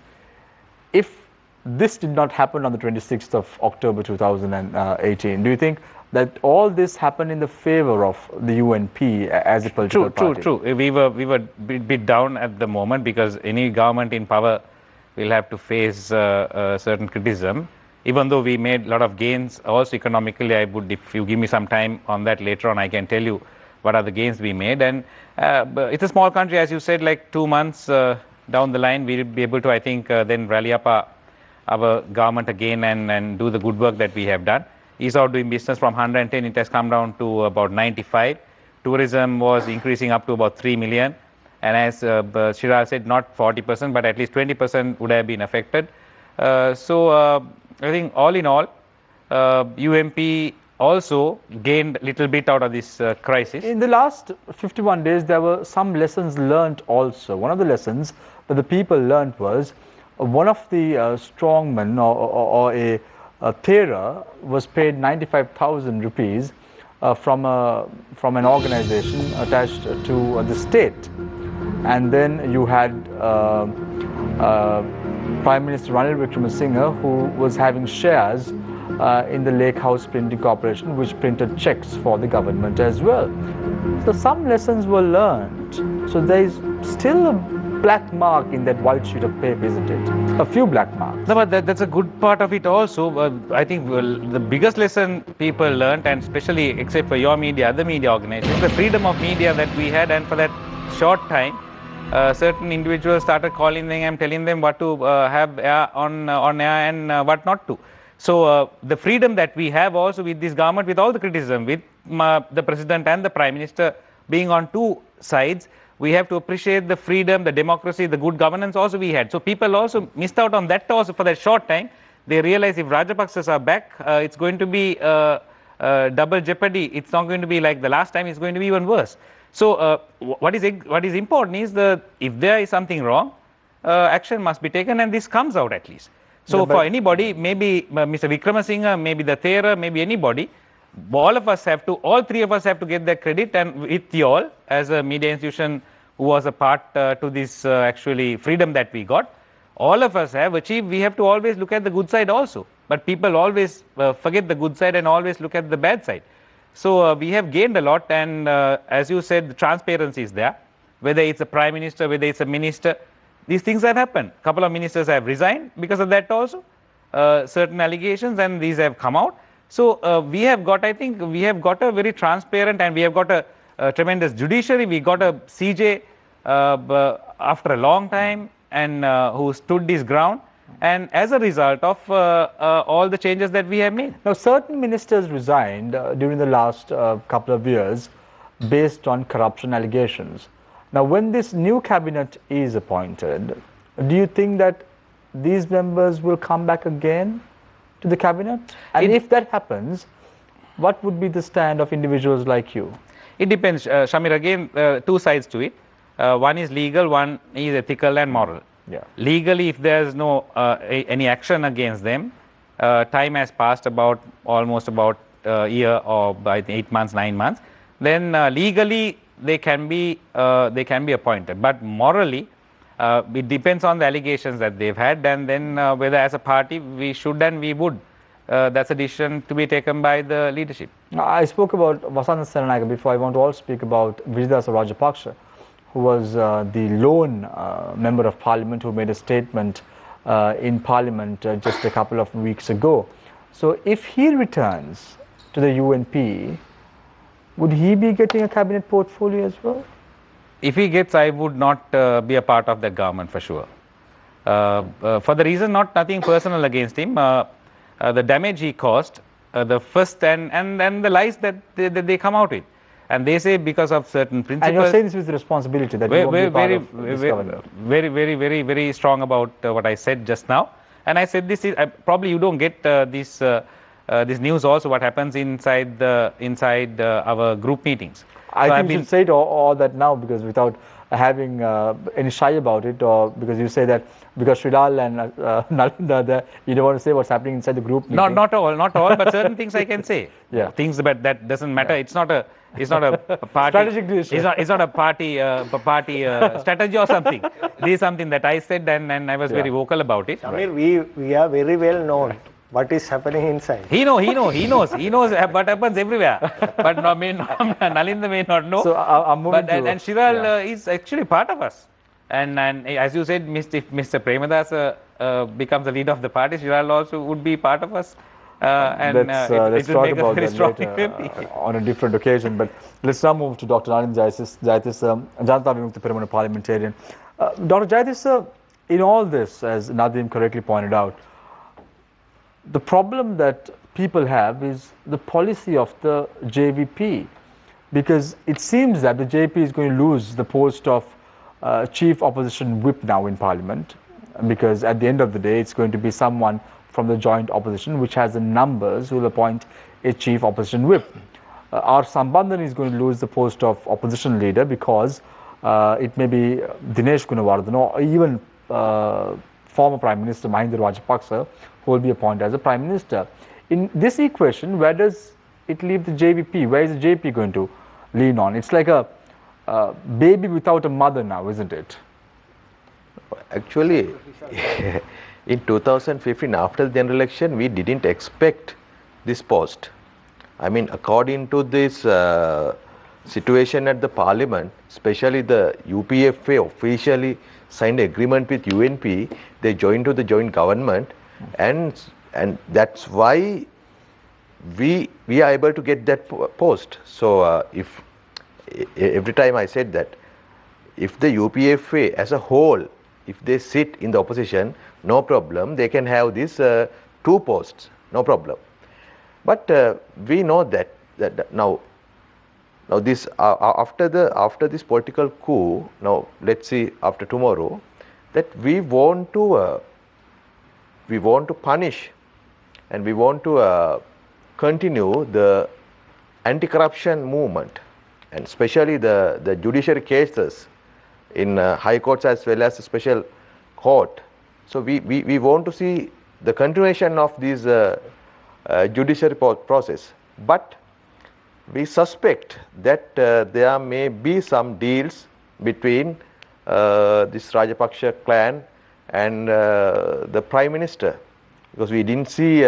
if this did not happen on the 26th of October 2018? Do you think that all this happened in the favor of the UNP as a political party? True. We were a bit down at the moment because any government in power will have to face certain criticism. Even though we made a lot of gains, also economically, if you give me some time on that later on, I can tell you what are the gains we made. And it's a small country, as you said, like 2 months down the line, we'll be able to, I think, then rally up our government again and do the good work that we have done. Ease out doing business from 110, it has come down to about 95. Tourism was increasing up to about 3 million. And as Shiral said, not 40%, but at least 20% would have been affected. I think all in all, UMP also gained a little bit out of this crisis. In the last 51 days, there were some lessons learnt also. One of the lessons that the people learnt was one of the strongmen or a Thera was paid 95,000 rupees from an organization attached to the state. And then you had Prime Minister Ranil Wickremesinghe, who was having shares in the Lake House Printing Corporation, which printed checks for the government as well. So some lessons were learned. So there is still a black mark in that white sheet of paper, isn't it? A few black marks. No, but that's a good part of it also. I think the biggest lesson people learned, and especially except for your media, other media organizations, the freedom of media that we had, and for that short time, certain individuals started calling them and telling them what to have on air and what not to. So the freedom that we have also with this government, with all the criticism, with the president and the prime minister being on two sides, we have to appreciate the freedom, the democracy, the good governance also we had. So people also missed out on that also for that short time. They realize if Rajapaksas are back, it's going to be double jeopardy. It's not going to be like the last time, it's going to be even worse. So what is important is if there is something wrong, action must be taken, and this comes out at least. So for anybody, maybe Mr. Wickremesinghe, maybe the Thera, maybe anybody, all three of us have to get the credit, and with you all as a media institution who was a part to this actually freedom that we got, all of us have achieved. We have to always look at the good side also, but people always forget the good side and always look at the bad side. So we have gained a lot, and as you said, the transparency is there. Whether it's a prime minister, whether it's a minister, these things have happened. A couple of ministers have resigned because of that also. Certain allegations, and these have come out. So we have got, I think, we have got a very transparent, and we have got a tremendous judiciary. We got a CJ after a long time, and who stood his ground. And as a result of all the changes that we have made. Now, certain ministers resigned during the last couple of years based on corruption allegations. Now, when this new cabinet is appointed, do you think that these members will come back again to the cabinet? And if that happens, what would be the stand of individuals like you? It depends, Shamir. Again, two sides to it. One is legal, one is ethical and moral. Yeah. Legally, if there's no any action against them, time has passed almost about a year or by 8 months, 9 months. Then legally they can be appointed, but morally it depends on the allegations that they've had, and then whether as a party we should and we would. That's a decision to be taken by the leadership. I spoke about Vasanta Senanayake before. I want to also speak about Vijayadasa Rajapaksa, who was the lone member of parliament who made a statement in parliament just a couple of weeks ago. So if he returns to the UNP, would he be getting a cabinet portfolio as well? If he gets, I would not be a part of that government for sure. For the reason, nothing personal against him. The damage he caused, the first and the lies that they come out with. And they say because of certain principles. And you're saying this with responsibility that you won't be part of this government. Very strong about what I said just now. And I said this is probably you don't get this news also what happens inside our group meetings. I think you should say it all that now, because without having any shy about it, or because you say that because Sridhar and Nalinda, you don't want to say what's happening inside the group meeting. Not all, but certain things I can say. Yeah. Things that doesn't matter. Yeah. It's not a party strategic decision. It's not a party strategy or something. This is something that I said and I was very vocal about it. Samir, we are very well known what is happening inside. He knows what happens everywhere. But Nalinda may not know. So I'm moving and Shiral is actually part of us. And as you said, if Mr. Premadasa becomes the leader of the party, Shiral also would be part of us. Let's talk about that later on a different occasion. But let's now move to Dr. Nalinda Jaitis, Janata Vimukta Peramuna parliamentarian. Dr. Jaitis, in all this, as Nadim correctly pointed out, the problem that people have is the policy of the JVP, because it seems that the JVP is going to lose the post of chief opposition whip now in parliament, because at the end of the day it's going to be someone from the joint opposition which has the numbers who will appoint a chief opposition whip. R. Sambandhan is going to lose the post of opposition leader because it may be Dinesh Gunawardhan or even former Prime Minister Mahinda Rajapaksa who will be appointed as a Prime Minister. In this equation, where does it leave the JVP? Where is the JVP going to lean on? It's like a baby without a mother now, isn't it? Actually, in 2015, after the general election, we didn't expect this post. I mean, according to this situation at the parliament, especially the UPFA officially signed an agreement with UNP, they joined to the joint government, and that's why we are able to get that post. So if every time I said that if the UPFA as a whole, if they sit in the opposition, no problem, they can have these two posts, no problem. But we know that now this after this political coup, now let's see after tomorrow, that we want to punish and we want to continue the anti-corruption movement, and especially the judiciary cases in high courts as well as the special court. So we want to see the continuation of this judiciary process. But we suspect that there may be some deals between this Rajapaksa clan and the Prime Minister, because we didn't see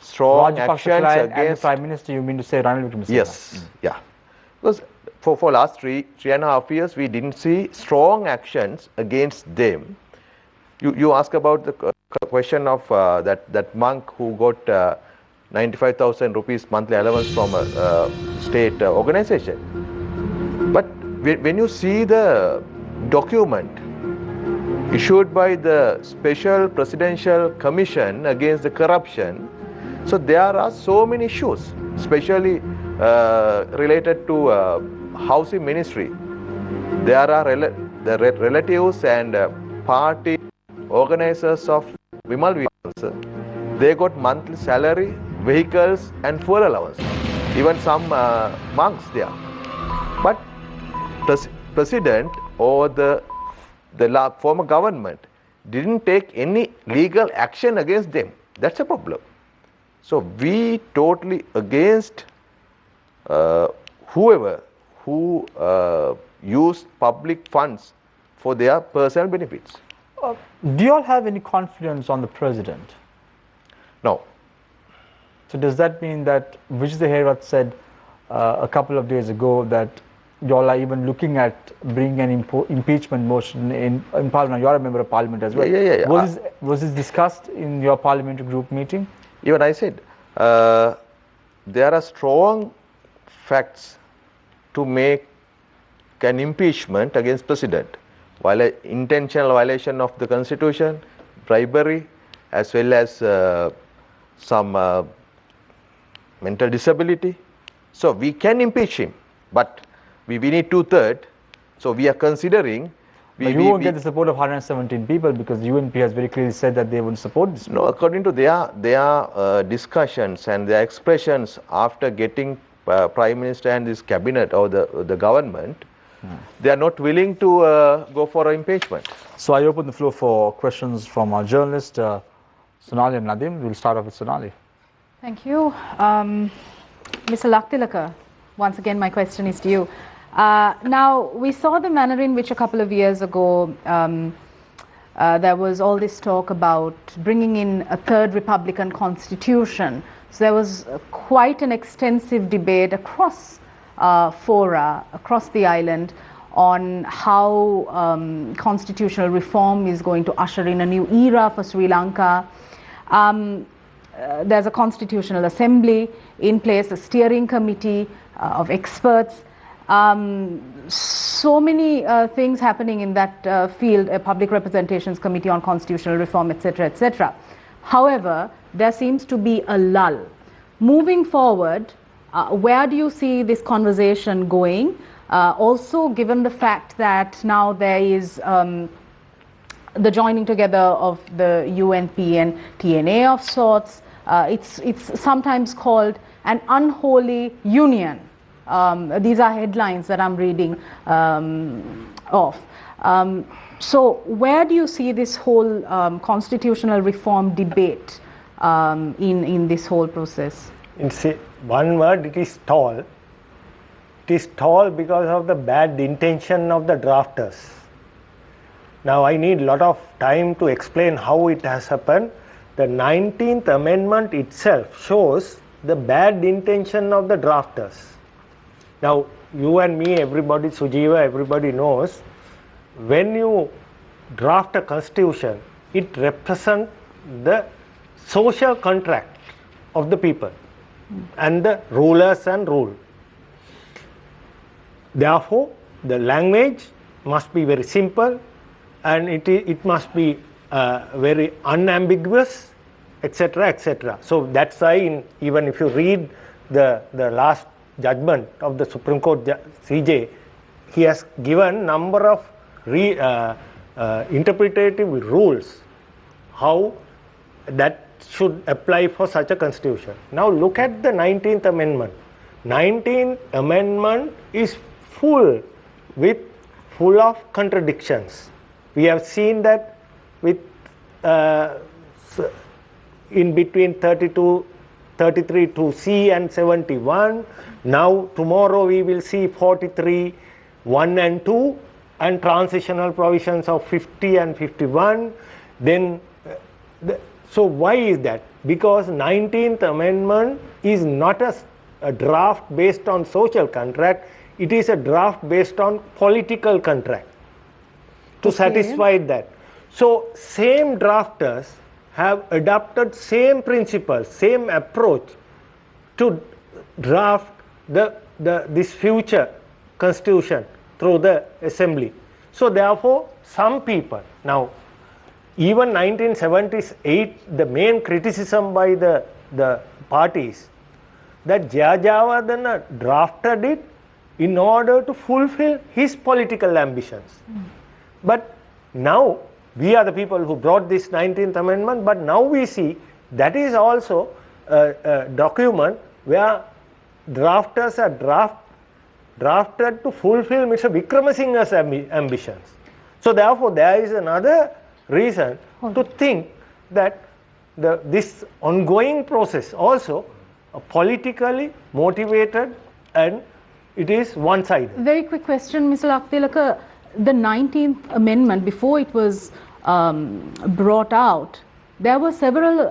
strong actions against and the Prime Minister. You mean to say Ranil Wickremesinghe? Yes, yeah. Because for last three and a half years, we didn't see strong actions against them. You ask about the question of that monk who got 95,000 rupees monthly allowance from a state organization. But when you see the document issued by the Special Presidential Commission against the corruption, so there are so many issues, especially related to housing ministry. There are the relatives and party organizers of Vimal Vimas. They got monthly salary, vehicles and fuel allowance. Even some monks there. But president or the former government didn't take any legal action against them. That's a problem. So we totally against whoever who use public funds for their personal benefits. Do you all have any confidence on the president? No. So does that mean that Vijay Herath said a couple of days ago that you all are even looking at bringing an impeachment motion in Parliament? You are a member of Parliament as well. Yeah. Was this discussed in your parliamentary group meeting? Even I said there are strong facts to make an impeachment against president, while intentional violation of the constitution, bribery, as well as some mental disability. So we can impeach him, but we need 2/3. So we are considering. You won't get the support of 117 people because the UNP has very clearly said that they wouldn't support this. No, according to their discussions and their expressions after getting Prime Minister and this cabinet or the government, they are not willing to go for an impeachment. So I open the floor for questions from our journalists, Sonali and Nadim. We'll start off with Sonali. Thank you. Mr. Laktilaka, once again my question is to you. Now, we saw the manner in which a couple of years ago there was all this talk about bringing in a third Republican constitution. So there was quite an extensive debate across fora, across the island, on how constitutional reform is going to usher in a new era for Sri Lanka. There's a constitutional assembly in place, a steering committee of experts. So many things happening in that field, a public representations committee on constitutional reform, etc., etc. However, there seems to be a lull. Moving forward, where do you see this conversation going? Also, given the fact that now there is the joining together of the UNP and TNA of sorts, it's sometimes called an unholy union. These are headlines that I'm reading of. So where do you see this whole constitutional reform debate in this whole process? In one word, it is stall. It is stall because of the bad intention of the drafters. Now I need a lot of time to explain how it has happened. The 19th Amendment itself shows the bad intention of the drafters. Now, you and me, everybody, Sujiva, everybody knows, when you draft a constitution, it represents the social contract of the people and the rulers and rule. Therefore, the language must be very simple and it must be very unambiguous, etc., etc. So that's why even if you read the last judgment of the Supreme Court CJ, he has given number of interpretative rules how that should apply for such a constitution. Now look at the 19th Amendment. 19th Amendment is full of contradictions. We have seen that with in between 33 to C and 71. Now tomorrow we will see 43, 1 and 2 and transitional provisions of 50 and 51. Then so why is that? Because 19th Amendment is not a draft based on social contract, it is a draft based on political contract to satisfy that. So same drafters have adopted same principles, same approach to draft this future constitution through the assembly. So therefore, some people, now even 1978, the main criticism by the parties that Jayajavardhana drafted it in order to fulfill his political ambitions. But now, we are the people who brought this 19th Amendment, but now we see that is also a document where drafters are drafted to fulfill Mr. Wickramasinghe's ambitions. So therefore, there is another reason to think that this ongoing process also politically motivated and it is one-sided. Very quick question, Mr. Laktilaka. The 19th Amendment, before it was brought out, there were several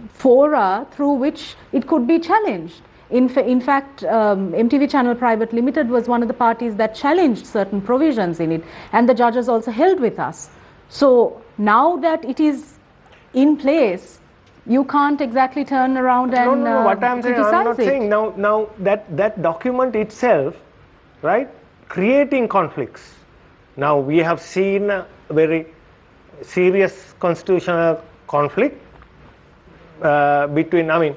fora through which it could be challenged. In fact, MTV Channel Private Limited was one of the parties that challenged certain provisions in it, and the judges also held with us. So now that it is in place, you can't exactly turn around and no, what I'm saying, I'm not it. saying now that document itself, right, creating conflicts. Now we have seen a very serious constitutional conflict between,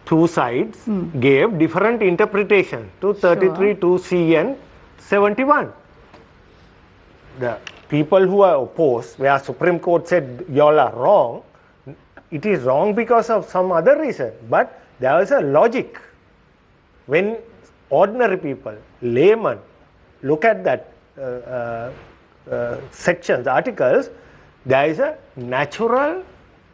two sides gave different interpretation to 33, 2C and 71. The people who are opposed, where Supreme Court said y'all are wrong, it is wrong because of some other reason, but there is a logic. When ordinary people, laymen, look at that sections, articles, there is a natural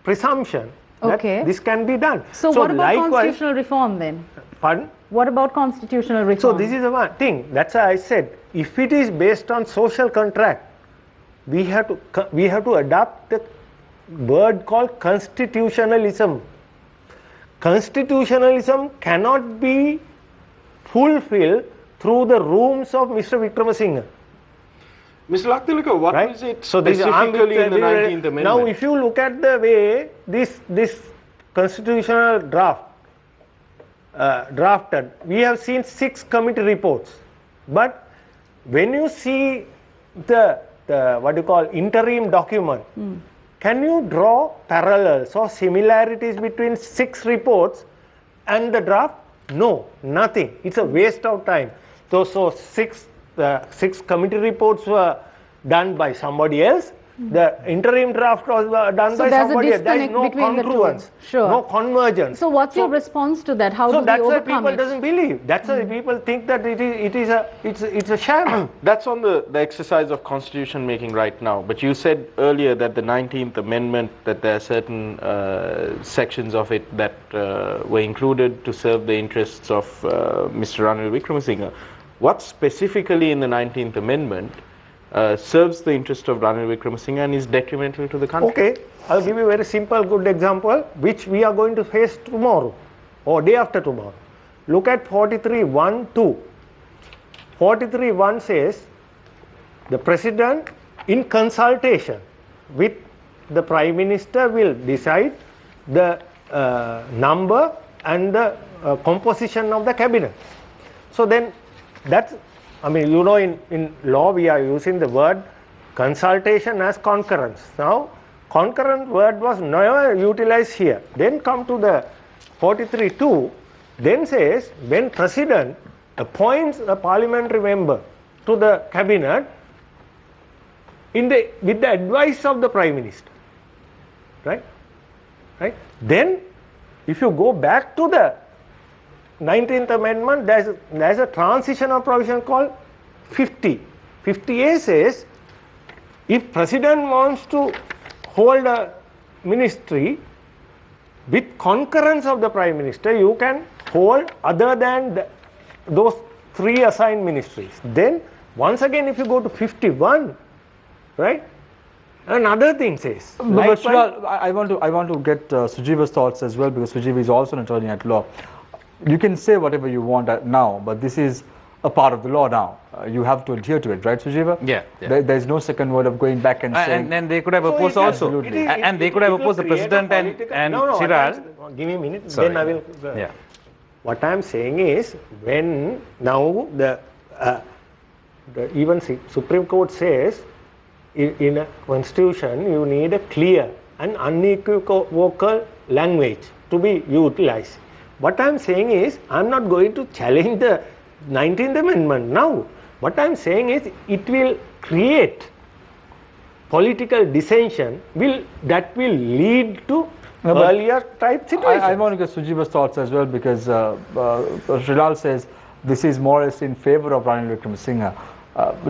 presumption that this can be done. So what about constitutional reform then? Pardon? What about constitutional reform? So this is the one thing. That's why I said, if it is based on social contract, we have to adopt the word called constitutionalism. Constitutionalism cannot be fulfilled through the rooms of Mr. Wickramasinghe. Mr. Laktilaka, what right? is it so specifically in the 19th Amendment? Now, if you look at the way this constitutional draft drafted, we have seen 6 committee reports. But when you see the what you call interim document, can you draw parallels or similarities between 6 reports and the draft? No, nothing. It's a waste of time. So 6 committee reports were done by somebody else. The interim draft was done by somebody else. There is no congruence, no convergence. So what's your response to that? How do we overcome it? So that's why people doesn't believe. That's why people think that it's a sham. That's on the exercise of constitution making right now. But you said earlier that the 19th Amendment, that there are certain sections of it that were included to serve the interests of Mr. Ranil Wickramasinghe. What specifically in the 19th Amendment serves the interest of Ranil Wickramasinghe and is detrimental to the country? Okay, I'll give you a very simple, good example, which we are going to face tomorrow or day after tomorrow. Look at 43.1.2. 43.1 says, the President, in consultation with the Prime Minister, will decide the number and the composition of the cabinet. So then, that's, in law we are using the word consultation as concurrence. Now, concurrent word was never utilized here. Then come to the 43.2, then says, when President appoints a parliamentary member to the cabinet with the advice of the Prime Minister, right? Then, if you go back to the 19th Amendment, there's a transitional provision called 50. 50A says, if President wants to hold a ministry with concurrence of the Prime Minister, you can hold other than those 3 assigned ministries. Then, once again, if you go to 51, right, another thing says. But Shiral, I want to get Sujeeva's thoughts as well, because Sujeeva is also an attorney at law. You can say whatever you want now, but this is a part of the law now. You have to adhere to it, right, Sujeeva? Yeah. There's no second word of going back and saying. And they could have opposed also. And they could have opposed the President and Shiral. Give me a minute, Sorry. then I will. Yeah. What I am saying is, when now even Supreme Court says, in a constitution, you need a clear and unequivocal language to to be utilized. What I am saying is, I am not going to challenge the 19th Amendment now. What I am saying is, it will create political dissension that will lead to earlier type situations. I want to get Sujiba's thoughts as well, because Srilal says this is more or less in favor of Ranil Wickremesinghe.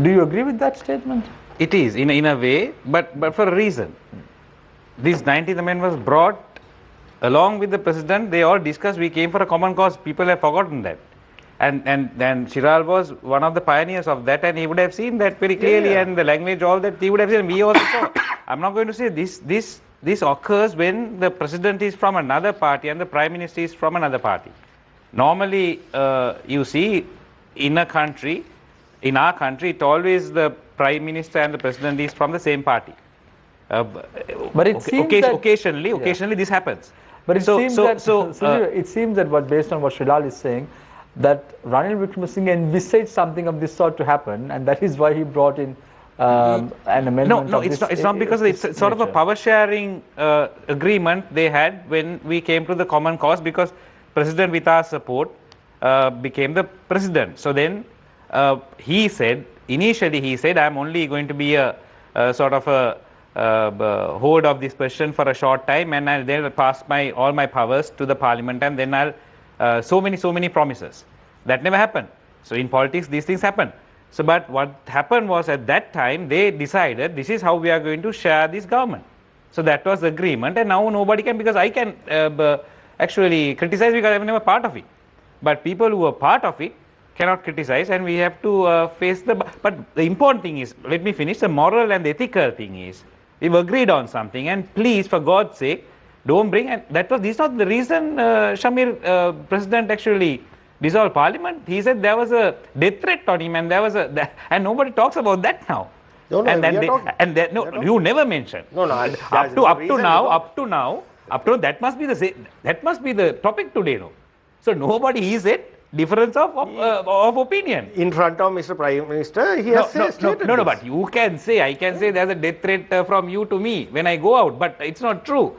Do you agree with that statement? It is in a way, but for a reason. This 19th Amendment was brought along with the president. They all discussed. We came for a common cause. People have forgotten that. And Chiral was one of the pioneers of that, and he would have seen that very clearly, and the language, all that he would have seen. We also saw. I'm not going to say this occurs when the president is from another party and the prime minister is from another party. Normally, you see, in our country, it always the prime minister and the president is from the same party. But it seems occasionally this happens. But it seems that based on what Srilal is saying, that Ranil Wickremesinghe envisaged something of this sort to happen, and that is why he brought in an amendment. No, it's not because it's sort of a power sharing agreement they had when we came to the common cause, because president with our support became the president. So then initially he said, I'm only going to be a sort of a hold of this question for a short time, and I'll then pass all my powers to the parliament, and then I'll so many promises. That never happened. So in politics, these things happen. So, but what happened was, at that time, they decided this is how we are going to share this government. So that was the agreement, and now nobody can, because I can actually criticize because I was never part of it. But people who are part of it cannot criticize, and we have to face but the important thing is, let me finish, the moral and the ethical thing is, we've agreed on something, and please, for God's sake, don't bring, and this is not the reason Shamir, president actually dissolved parliament. He said there was a death threat on him, and and nobody talks about that now. No, you never mentioned. No, up to now, that must be the topic today, no? So nobody is it. Difference of opinion. In front of Mr. Prime Minister, he has stated no, but you can say, I can say there's a death threat from you to me when I go out, but it's not true.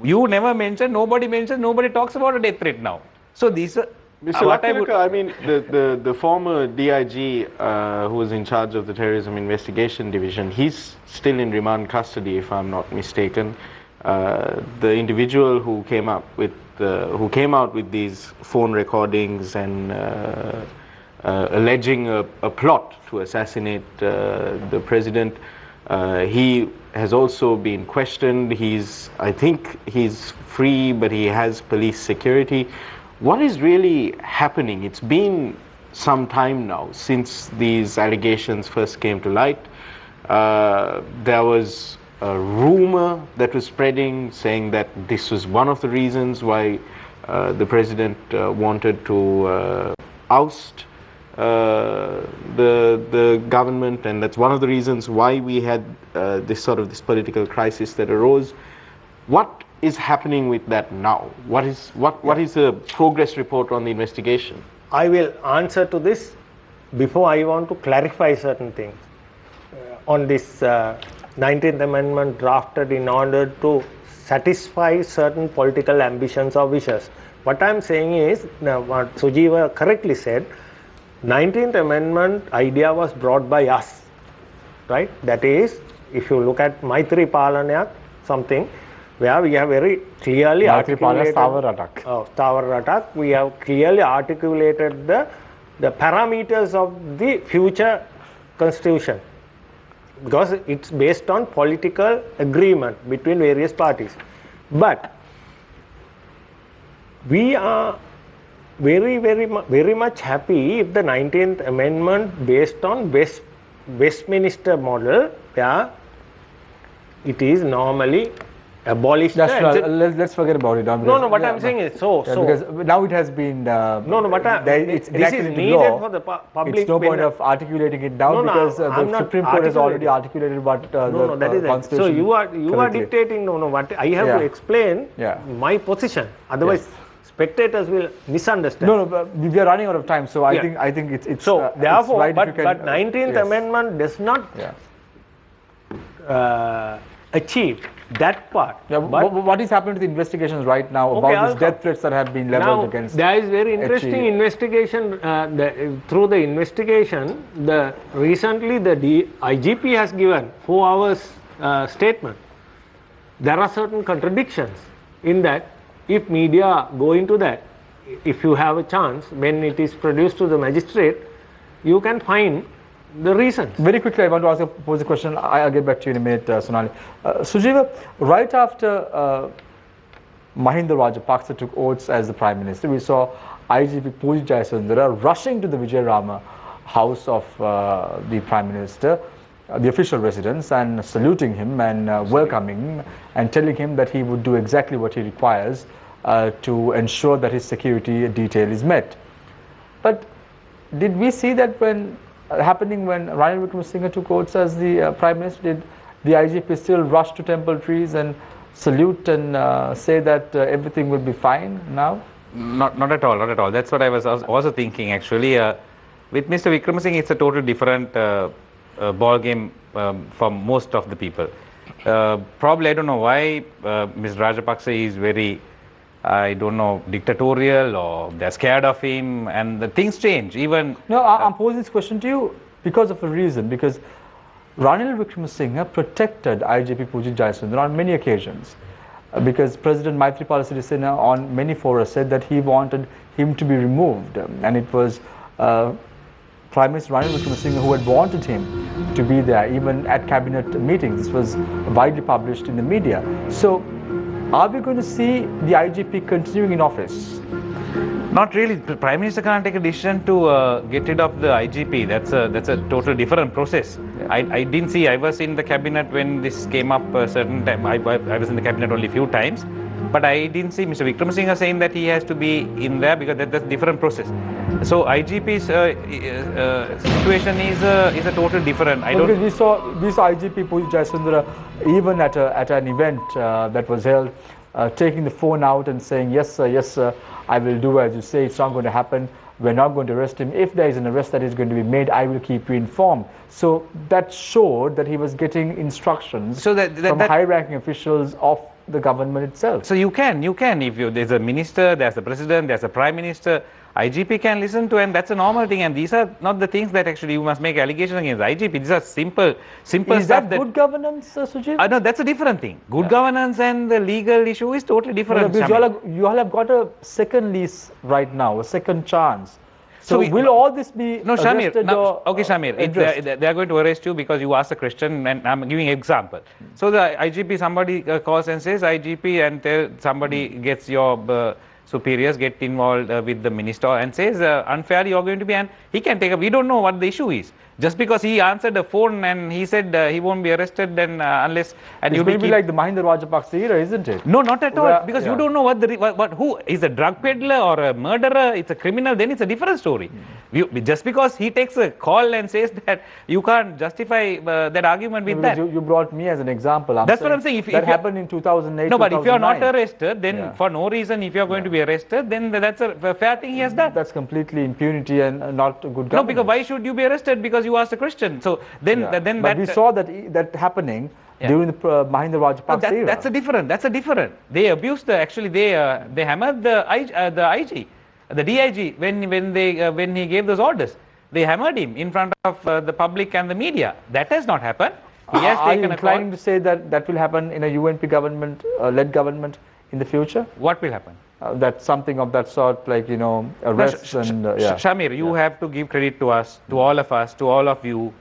You never mentioned, nobody talks about a death threat now. So these are... Mr. Lakilaka, I mean, the former DIG who was in charge of the Terrorism Investigation Division, he's still in remand custody, if I'm not mistaken. The individual who came out with these phone recordings and alleging a plot to assassinate the president, he has also been questioned. I think he's free, but he has police security. What is really happening? It's been some time now since these allegations first came to light. There was a rumor that was spreading saying that this was one of the reasons why the president wanted to oust the government, and that's one of the reasons why we had this political crisis that arose. What is happening with that now? What is the progress report on the investigation? I will answer to this. Before, I want to clarify certain things on this 19th Amendment drafted in order to satisfy certain political ambitions or wishes. What I am saying is, what Sujiva correctly said, 19th Amendment idea was brought by us, right? That is, if you look at Maitri Palanayak, something where we have very clearly articulated we have clearly articulated the parameters of the future constitution, because it's based on political agreement between various parties. But we are very much happy if the 19th Amendment based on Westminster model, where it is normally abolished. Let's forget about it. What I'm saying is because now it has been this is needed for the public. It's no point of articulating it now because the Supreme Court has already articulated what the Constitution. So you are dictating. What I have to explain my position. Otherwise, spectators will misunderstand. But we are running out of time. So I think it's so therefore. It's right but 19th Amendment does not achieve that part. Yeah, what is happening to the investigations right now about these death threats that have been leveled against? There is very interesting investigation. Through the investigation, recently the IGP has given 4 hours statement. There are certain contradictions in that. If media go into that, if you have a chance, when it is produced to the magistrate, you can find the reasons. Very quickly, I want to pose a question. I'll get back to you in a minute, Sonali. Sujiva, right after Mahinda Rajapaksa took oaths as the Prime Minister, we saw IGP Pooji Jayasundara rushing to the Vijayarama house of the Prime Minister, the official residence, and saluting him and welcoming him and telling him that he would do exactly what he requires to ensure that his security detail is met. But did we see that happening when Ranil Wickremesinghe took oaths as the Prime Minister? Did the IGP still rush to temple trees and salute and say that everything will be fine now? Not at all, not at all. That's what I was also thinking actually. With Mr. Wickremesinghe, it's a totally different ball game for most of the people. Probably, I don't know why Mr. Rajapaksa is very, I don't know, dictatorial, or they're scared of him, and the things change. Even no, I'm posing this question to you because of a reason. Because Ranil Wickremesinghe protected IGP Pooji Jayasundara on many occasions. Because President Maithripala Sirisena on many forums said that he wanted him to be removed, and it was Prime Minister Ranil Wickremesinghe who had wanted him to be there, even at cabinet meetings. This was widely published in the media. So, are we going to see the IGP continuing in office? Not really. The Prime Minister can't take a decision to get rid of the IGP. That's a total different process. Yeah. I didn't see. I was in the cabinet when this came up a certain time. I was in the cabinet only a few times, but I didn't see Mr. Wickremesinghe saying that he has to be in there, because that's a different process. So IGP's situation is a total different. Because we saw IGP Pooji Jayasundara even at an event that was held, taking the phone out and saying, yes sir, I will do as you say, it's not going to happen, we're not going to arrest him. If there is an arrest that is going to be made, I will keep you informed. So that showed that he was getting instructions from high-ranking officials of the government itself. So you can, if there's a minister, there's a president, there's a prime minister, IGP can listen to, and that's a normal thing. And these are not the things that actually you must make allegations against IGP. These are simple is stuff. That good governance, Sujit? No, that's a different thing. Good governance and the legal issue is totally different. No, you all have got a second lease right now, a second chance. So will all this be arrested? Okay, Shamir, they are going to arrest you because you asked a question, and I'm giving an example. So the IGP, somebody calls and says IGP, and somebody gets your superiors get involved with the minister and says unfairly you're going to be, and he can take we don't know what the issue is. Just because he answered the phone and he said he won't be arrested, then unless and it will be like the Mahinda Rajapaksa era, isn't it? No, not at all. Because you don't know who is a drug peddler or a murderer. It's a criminal. Then it's a different story. Just because he takes a call and says that, you can't justify that argument with that. You brought me as an example. That's what I'm saying. That happened in 2008. No, but if you're not arrested, then for no reason, if you're going to be arrested, then that's a fair thing he has done. That's completely impunity and not good government. No, because why should you be arrested? Because you asked a question. So then but we saw that happening during the Mahinda Rajapaksa era. That's a different. They abused they hammered the IG, the DIG when he gave those orders. They hammered him in front of the public and the media. That has not happened. He has taken a call. Are you inclined to say that will happen in a UNP government led government in the future? What will happen? That something of that sort, like arrests and Shamir, you have to give credit to us, to all of us, to all of you.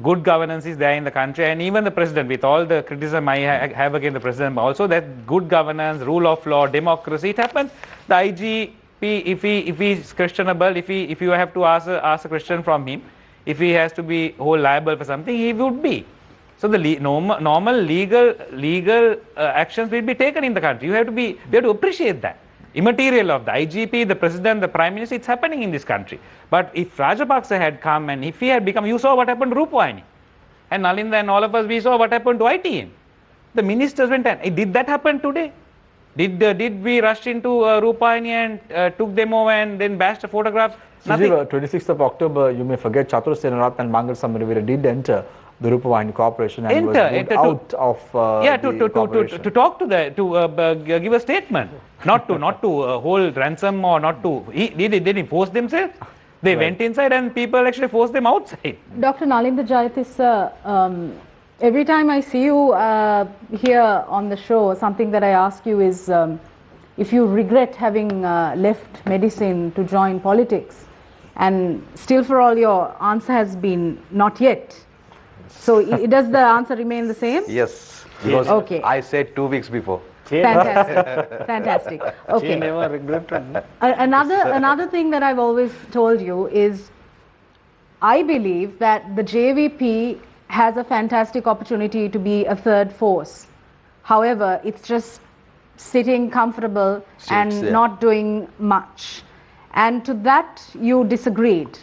Good governance is there in the country, and even the president, with all the criticism I have against the president, also that good governance, rule of law, democracy, it happens. The IGP, if he is questionable, if you have to ask a question from him, if he has to be liable for something, he would be. So the normal legal actions will be taken in the country. We have to appreciate that. Immaterial of the IGP, the president, the prime minister, it's happening in this country. But if Rajapaksa had come and if he had become, you saw what happened to Rupavahini. And Nalinda and all of us, we saw what happened to ITM. The ministers went and, did that happen today? Did we rush into Rupavahini and took them over and then bashed the photographs? Nothing. 26th of October, you may forget, Chatur Senaratne and Mangal Samaraveera did enter the Rupavahini Corporation and was moved out of to talk to give a statement, not to hold ransom or not to. Did he force themselves? They went inside and people actually forced them outside. Dr. Nalinda Jayati sir, every time I see you here on the show, something that I ask you is if you regret having left medicine to join politics, and still for all your answer has been not yet. So does the answer remain the same? Yes, because I said 2 weeks before. Fantastic, fantastic. Okay. She never regretted. Another thing that I've always told you is, I believe that the JVP has a fantastic opportunity to be a third force. However, it's just sitting comfortable and not doing much. And to that, you disagreed.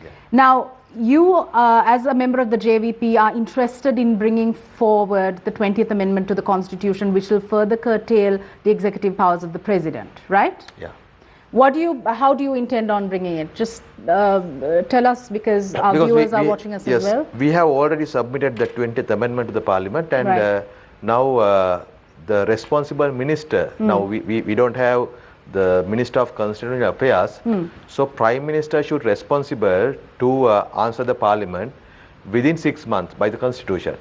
Yeah. Now, you, as a member of the JVP, are interested in bringing forward the 20th Amendment to the Constitution, which will further curtail the executive powers of the President, right? Yeah. How do you intend on bringing it? Just tell us, because our viewers are watching us as well. We have already submitted the 20th Amendment to the Parliament, and now the responsible minister, now we don't have the Minister of Constitutional Affairs, so Prime Minister should responsible to answer the Parliament within 6 months by the Constitution.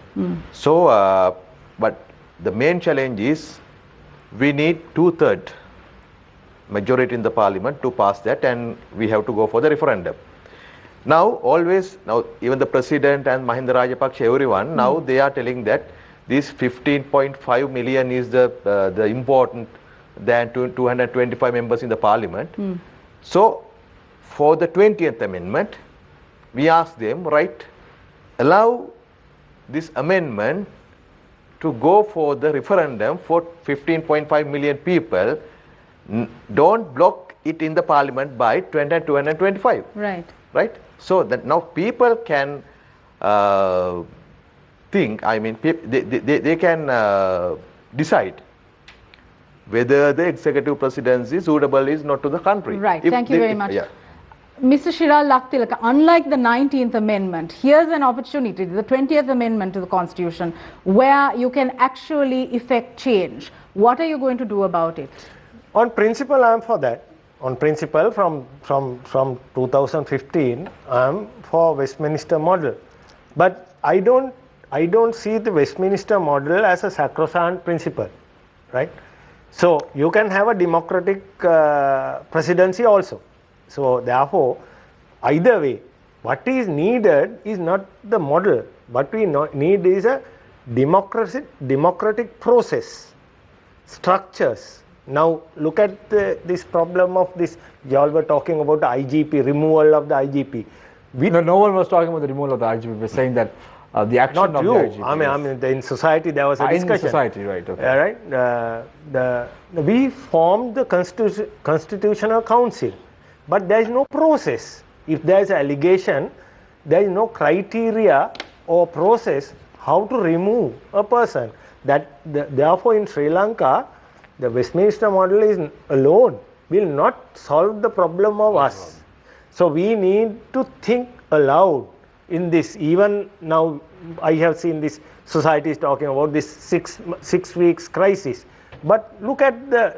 So, but the main challenge is we need 2/3 majority in the Parliament to pass that, and we have to go for the referendum. Now, even the President and Mahinda Rajapaksa, everyone, now they are telling that this 15.5 million is the important than 225 members in the Parliament. So, for the 20th Amendment, we ask them, allow this amendment to go for the referendum for 15.5 million people. Don't block it in the Parliament by 225. Right? So that now people can think, I mean, they can decide whether the executive presidency suitable is not to the country. Right, thank you very much. Mr. Shiral Laktilaka, unlike the 19th Amendment, here's an opportunity, the 20th Amendment to the Constitution, where you can actually effect change. What are you going to do about it? On principle, I am for that. On principle, from 2015, I am for Westminster model. But I don't see the Westminster model as a sacrosanct principle, right? So you can have a democratic presidency also. So therefore, either way, what is needed is not the model. What we need is a democratic process, structures. Now look at this problem of this. You all were talking about the IGP, removal of the IGP. No one was talking about the removal of the IGP. We were saying that the action not of you. the IGP. I mean, in society there was a discussion. In society, right? Okay. We formed the Constitutional Council, but there is no process. If there is an allegation, there is no criteria or process how to remove a person. Therefore, in Sri Lanka, the Westminster model is alone will not solve the problem of us. So we need to think aloud in this. Even now, I have seen this society is talking about this six weeks crisis. But look at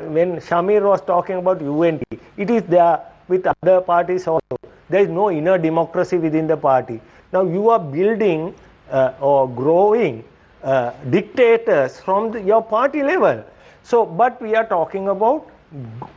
when Shamir was talking about UNT, it is there with other parties also. There is no inner democracy within the party. Now you are building or growing dictators from your party level. So, but we are talking about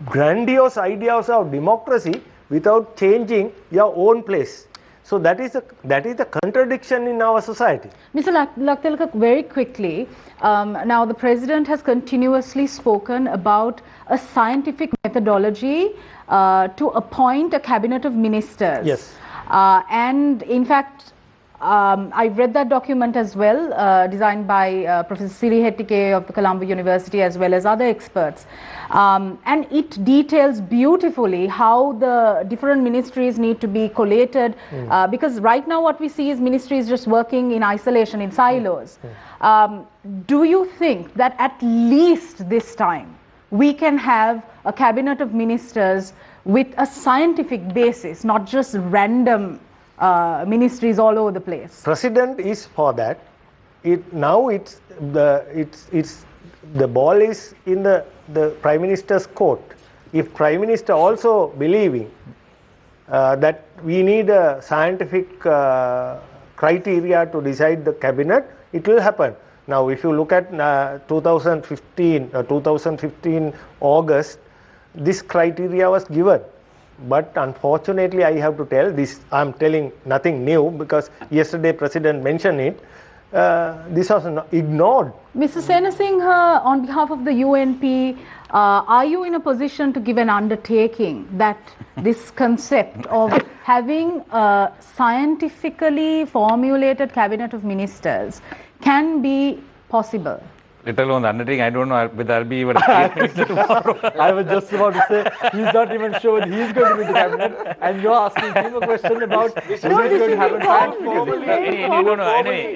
grandiose ideas of democracy without changing your own place. So that is a contradiction in our society. Mr. Laktilaka, very quickly, now the President has continuously spoken about a scientific methodology to appoint a cabinet of ministers. Yes. And in fact, I've read that document as well, designed by Professor Siri Hettike of the Colombo University as well as other experts. And it details beautifully how the different ministries need to be collated, because right now what we see is ministries just working in isolation, in silos. Do you think that at least this time we can have a cabinet of ministers with a scientific basis, not just random ministries all over the place. President is for that. Now it's the ball is in the Prime Minister's court. If Prime Minister also believing that we need a scientific criteria to decide the cabinet, it will happen. Now, if you look at 2015 August, this criteria was given. But unfortunately, I have to tell this, I'm telling nothing new because yesterday President mentioned it. This was ignored. Mr. Senasinghe, on behalf of the UNP, are you in a position to give an undertaking that this concept of having a scientifically formulated cabinet of ministers can be possible? Let alone the undertaking, I don't know whether I'll be even a chief minister tomorrow. I was just about to say, he's not even sure whether he's going to be in the cabinet, and you're asking him a question about whether it's going to happen scientifically.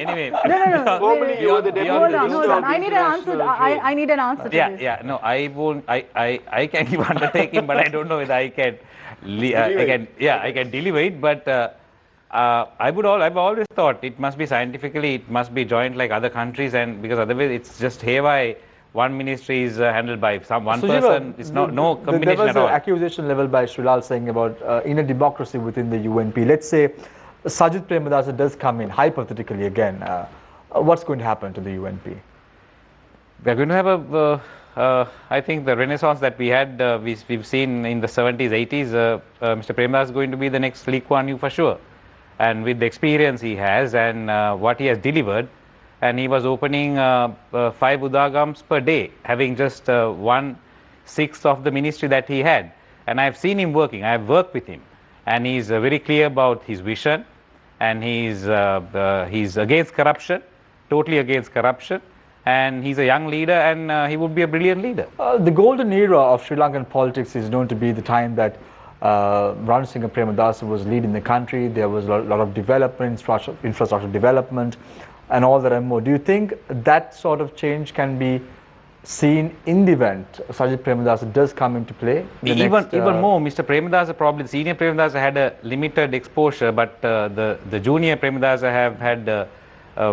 Anyway. No. Formally, you are the deputy Hold on. I need an answer. I need an answer to this. No, I won't. I can give undertaking, but I don't know whether I can. I can deliver it, but. I've always thought it must be scientifically, it must be joint like other countries, and because otherwise it's just haywire. One ministry is handled by one person. It's no combination there was at all. An accusation leveled by Srilal saying about in a democracy within the UNP. Let's say Sajid Premadasa does come in, hypothetically again. What's going to happen to the UNP? We're going to have I think the renaissance that we had, we've seen in the 70s, 80s. Mr. Premadasa is going to be the next Lee Kuan Yew for sure. And with the experience he has and what he has delivered, and he was opening 5 udagams per day, having just 1/6 of the ministry that he had. And I've seen him working, I've worked with him, and he's very clear about his vision, and he's against corruption, totally against corruption, and he's a young leader, and he would be a brilliant leader. The golden era of Sri Lankan politics is known to be the time that Ranasinghe Premadasa was leading the country. There was a lot of development, infrastructure development, and all that and more. Do you think that sort of change can be seen in the event Sajid Premadasa does come into play? Even more, Mr. Premadasa, probably the senior Premadasa had a limited exposure, but the junior Premadasa have had a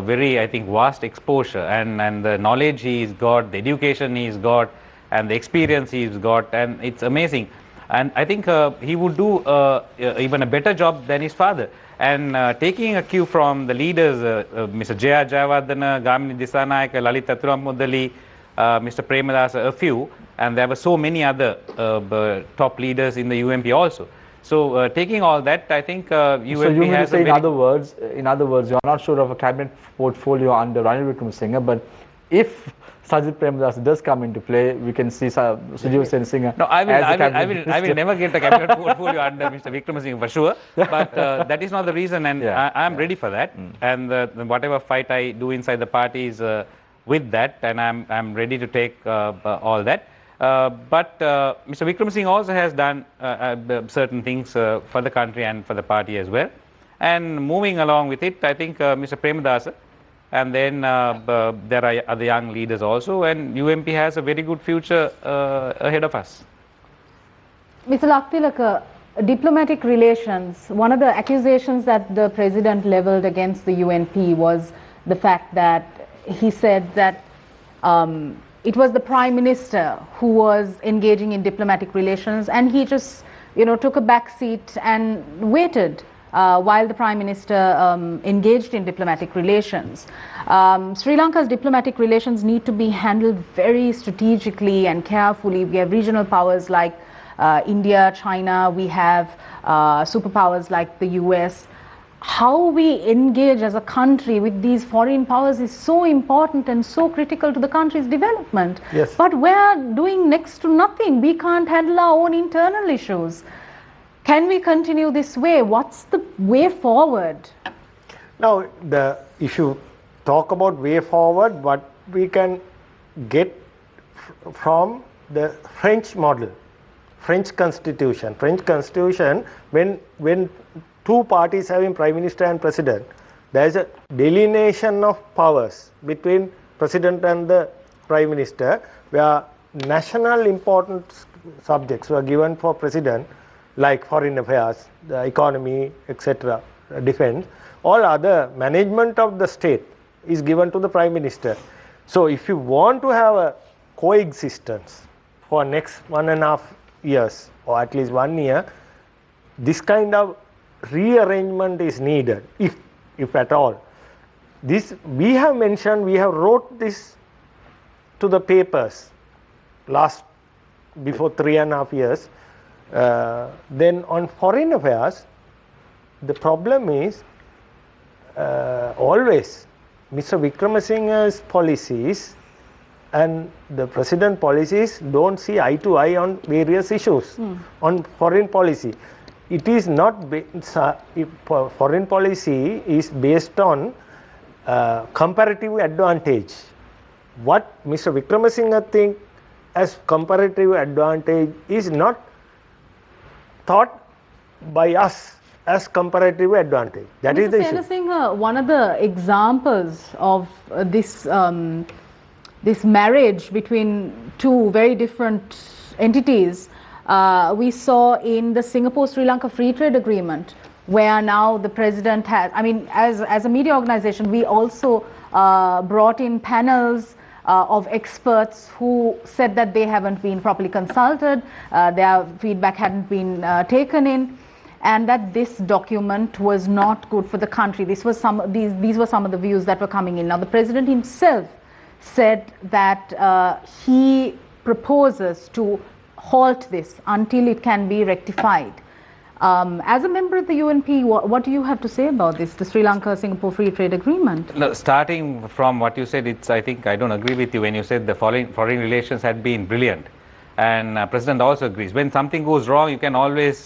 very, I think, vast exposure, and the knowledge he's got, the education he's got, and the experience he's got, and it's amazing. And I think he would do even a better job than his father. And taking a cue from the leaders, Mr. J.R. Jayawardena, Gamini Disanayake, Lalit Athuramudali, Mr. Premadasa, a few, and there were so many other top leaders in the UMP also. So taking all that, I think UMP so you mean has to say, in other words, you're not sure of a cabinet portfolio under Ranil Wickremesinghe, but if Sajid Premadasa does come into play, we can see Sujeev Senasinghe. No, I will never get a cabinet portfolio under Mr. Wickremesinghe for sure. But that is not the reason, and I am ready for that. And whatever fight I do inside the party is with that, and I'm ready to take all that. But Mr. Wickremesinghe also has done certain things for the country and for the party as well. And moving along with it, I think Mr. Premadasa. And then there are other young leaders also, and UMP has a very good future ahead of us. Mr. Laktilaka, diplomatic relations, one of the accusations that the president leveled against the UNP was the fact that he said that it was the prime minister who was engaging in diplomatic relations, and he just took a back seat and waited while the Prime Minister engaged in diplomatic relations. Sri Lanka's diplomatic relations need to be handled very strategically and carefully. We have regional powers like India, China, we have superpowers like the US. How we engage as a country with these foreign powers is so important and so critical to the country's development. Yes. But we're doing next to nothing. We can't handle our own internal issues. Can we continue this way? What's the way forward? Now, if you talk about way forward, what we can get from the French model, French constitution. French constitution, when two parties having prime minister and president, there is a delineation of powers between president and the prime minister, where national important subjects were given for president, like foreign affairs, the economy, etc., defense, all other management of the state is given to the Prime Minister. So if you want to have a coexistence for next 1.5 years or at least 1 year, this kind of rearrangement is needed, if at all. This we have mentioned, we have wrote this to the papers before 3.5 years. Then on foreign affairs, the problem is always Mr. Wickremesinghe's policies and the president policies don't see eye to eye on various issues on foreign policy. It is not foreign policy is based on comparative advantage. What Mr. Wickremesinghe thinks as comparative advantage is not thought by us as comparative advantage. That is the issue. Mr. Senasinghe, one of the examples of this this marriage between two very different entities we saw in the Singapore-Sri Lanka Free Trade Agreement, where now the president has, I mean, as a media organization, we also brought in panels of experts who said that they haven't been properly consulted, their feedback hadn't been taken in, and that this document was not good for the country. These were some of the views that were coming in. Now, the president himself said that he proposes to halt this until it can be rectified. As a member of the UNP, what do you have to say about this, the Sri Lanka-Singapore Free Trade Agreement? No, starting from what you said, I think I don't agree with you when you said the foreign relations had been brilliant. And President also agrees. When something goes wrong, you can always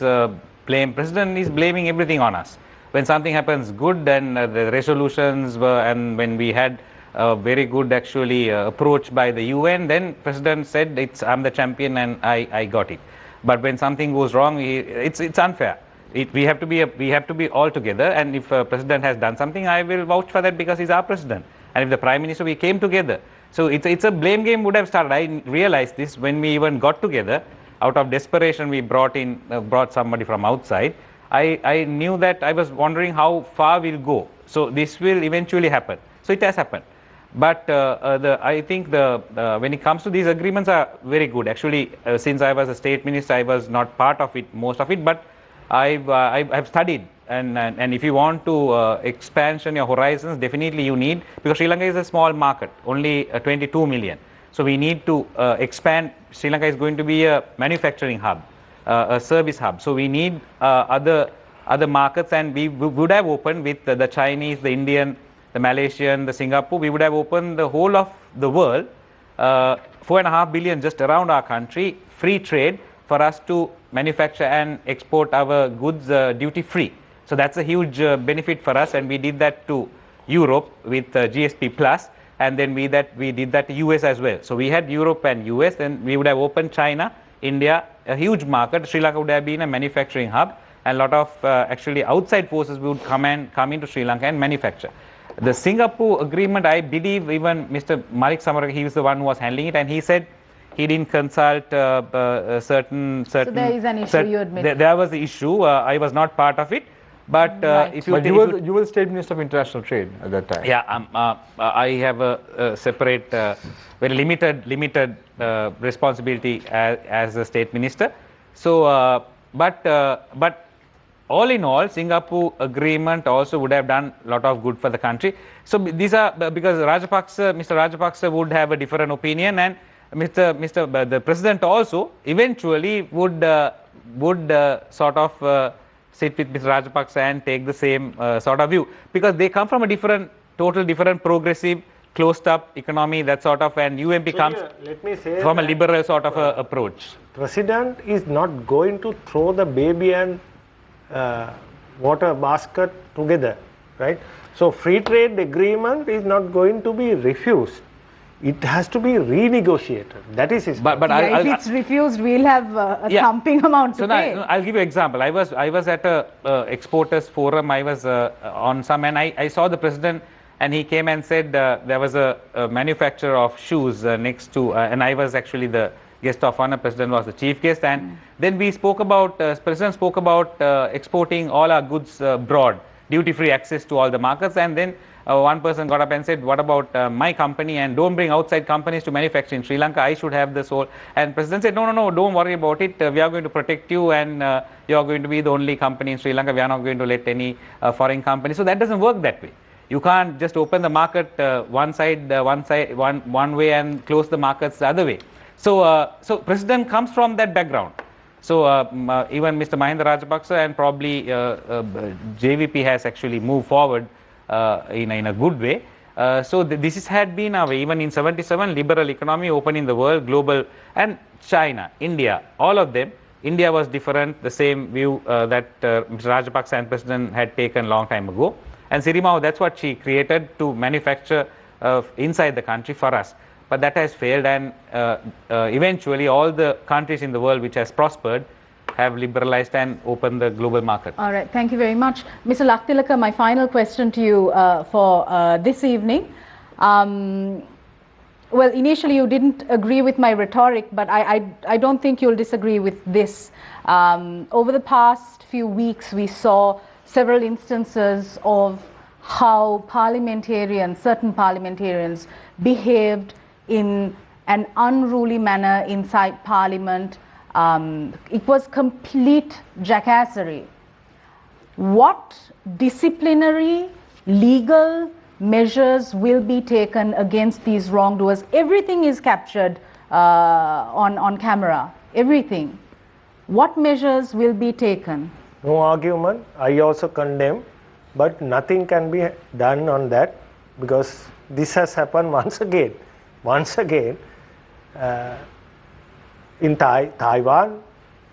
blame. President is blaming everything on us. When something happens good, then the resolutions were, and when we had a very good actually approach by the UN, then President said, I'm the champion and I got it. But when something goes wrong, it's unfair. We have to be all together. And if President has done something, I will vouch for that because he's our President. And if the Prime Minister, we came together. So it's a blame game would have started. I realized this when we even got together. Out of desperation, we brought somebody from outside. I knew that I was wondering how far we'll go. So this will eventually happen. So it has happened. But I think when it comes to these agreements are very good. Actually, since I was a state minister, I was not part of it, most of it, but I've studied. And if you want to expansion your horizons, definitely you need, because Sri Lanka is a small market, only 22 million. So we need to expand. Sri Lanka is going to be a manufacturing hub, a service hub. So we need other markets, and we would have opened with the Chinese, the Indian, the Malaysian, the Singapore. We would have opened the whole of the world, 4.5 billion just around our country, free trade for us to manufacture and export our goods duty free. So that's a huge benefit for us, and we did that to Europe with GSP Plus, and then we did that to US as well. So we had Europe and US, and we would have opened China, India, a huge market. Sri Lanka would have been a manufacturing hub, and a lot of actually outside forces would come into Sri Lanka and manufacture. The Singapore agreement, I believe even Mr. Malik Samaraka, he was the one who was handling it, and he said he didn't consult certain. So there is an issue, you admit. There was the issue. I was not part of it. But right. if you were State Minister of International Trade at that time. Yeah, I have a separate, very limited responsibility as a State Minister. So, but all in all, Singapore agreement also would have done a lot of good for the country. So these are because Mr. Rajapaksa would have a different opinion, and the President also eventually would sort of sit with Mr. Rajapaksa and take the same sort of view, because they come from a different progressive, closed-up economy, that sort of, and UMP comes from a liberal sort of approach. President is not going to throw the baby and water basket together, right? So free trade agreement is not going to be refused. It has to be renegotiated. That is his. But if it's refused, we'll have a thumping amount to pay. Now, I'll give you an example. I was at a exporters forum. I was on some, and I saw the president, and he came and said there was a manufacturer of shoes next to, and I was actually the guest of honor. President was the chief guest, and then we spoke about, President spoke about exporting all our goods abroad, duty-free access to all the markets, and then one person got up and said, what about my company, and don't bring outside companies to manufacture in Sri Lanka, I should have this whole, and President said, no, don't worry about it, we are going to protect you, and you are going to be the only company in Sri Lanka, we are not going to let any foreign company. So that doesn't work that way. You can't just open the market one way and close the markets the other way. So, so President comes from that background. So even Mr. Mahinda Rajapaksa and probably JVP has actually moved forward in a good way. So this had been our way. Even in 77, liberal economy, open in the world, global, and China, India, all of them. India was different, the same view that Mr. Rajapaksa and President had taken long time ago. And Sirimao, that's what she created to manufacture inside the country for us. But that has failed, and eventually all the countries in the world which has prospered have liberalized and opened the global market. All right, thank you very much. Mr. Laktilaka, my final question to you for this evening. Well, initially you didn't agree with my rhetoric, but I don't think you'll disagree with this. Over the past few weeks, we saw several instances of how certain parliamentarians behaved in an unruly manner inside Parliament. It was complete jackassery. What disciplinary, legal measures will be taken against these wrongdoers? Everything is captured on camera, everything. What measures will be taken? No argument. I also condemn, but nothing can be done on that, because this has happened once again. In Taiwan,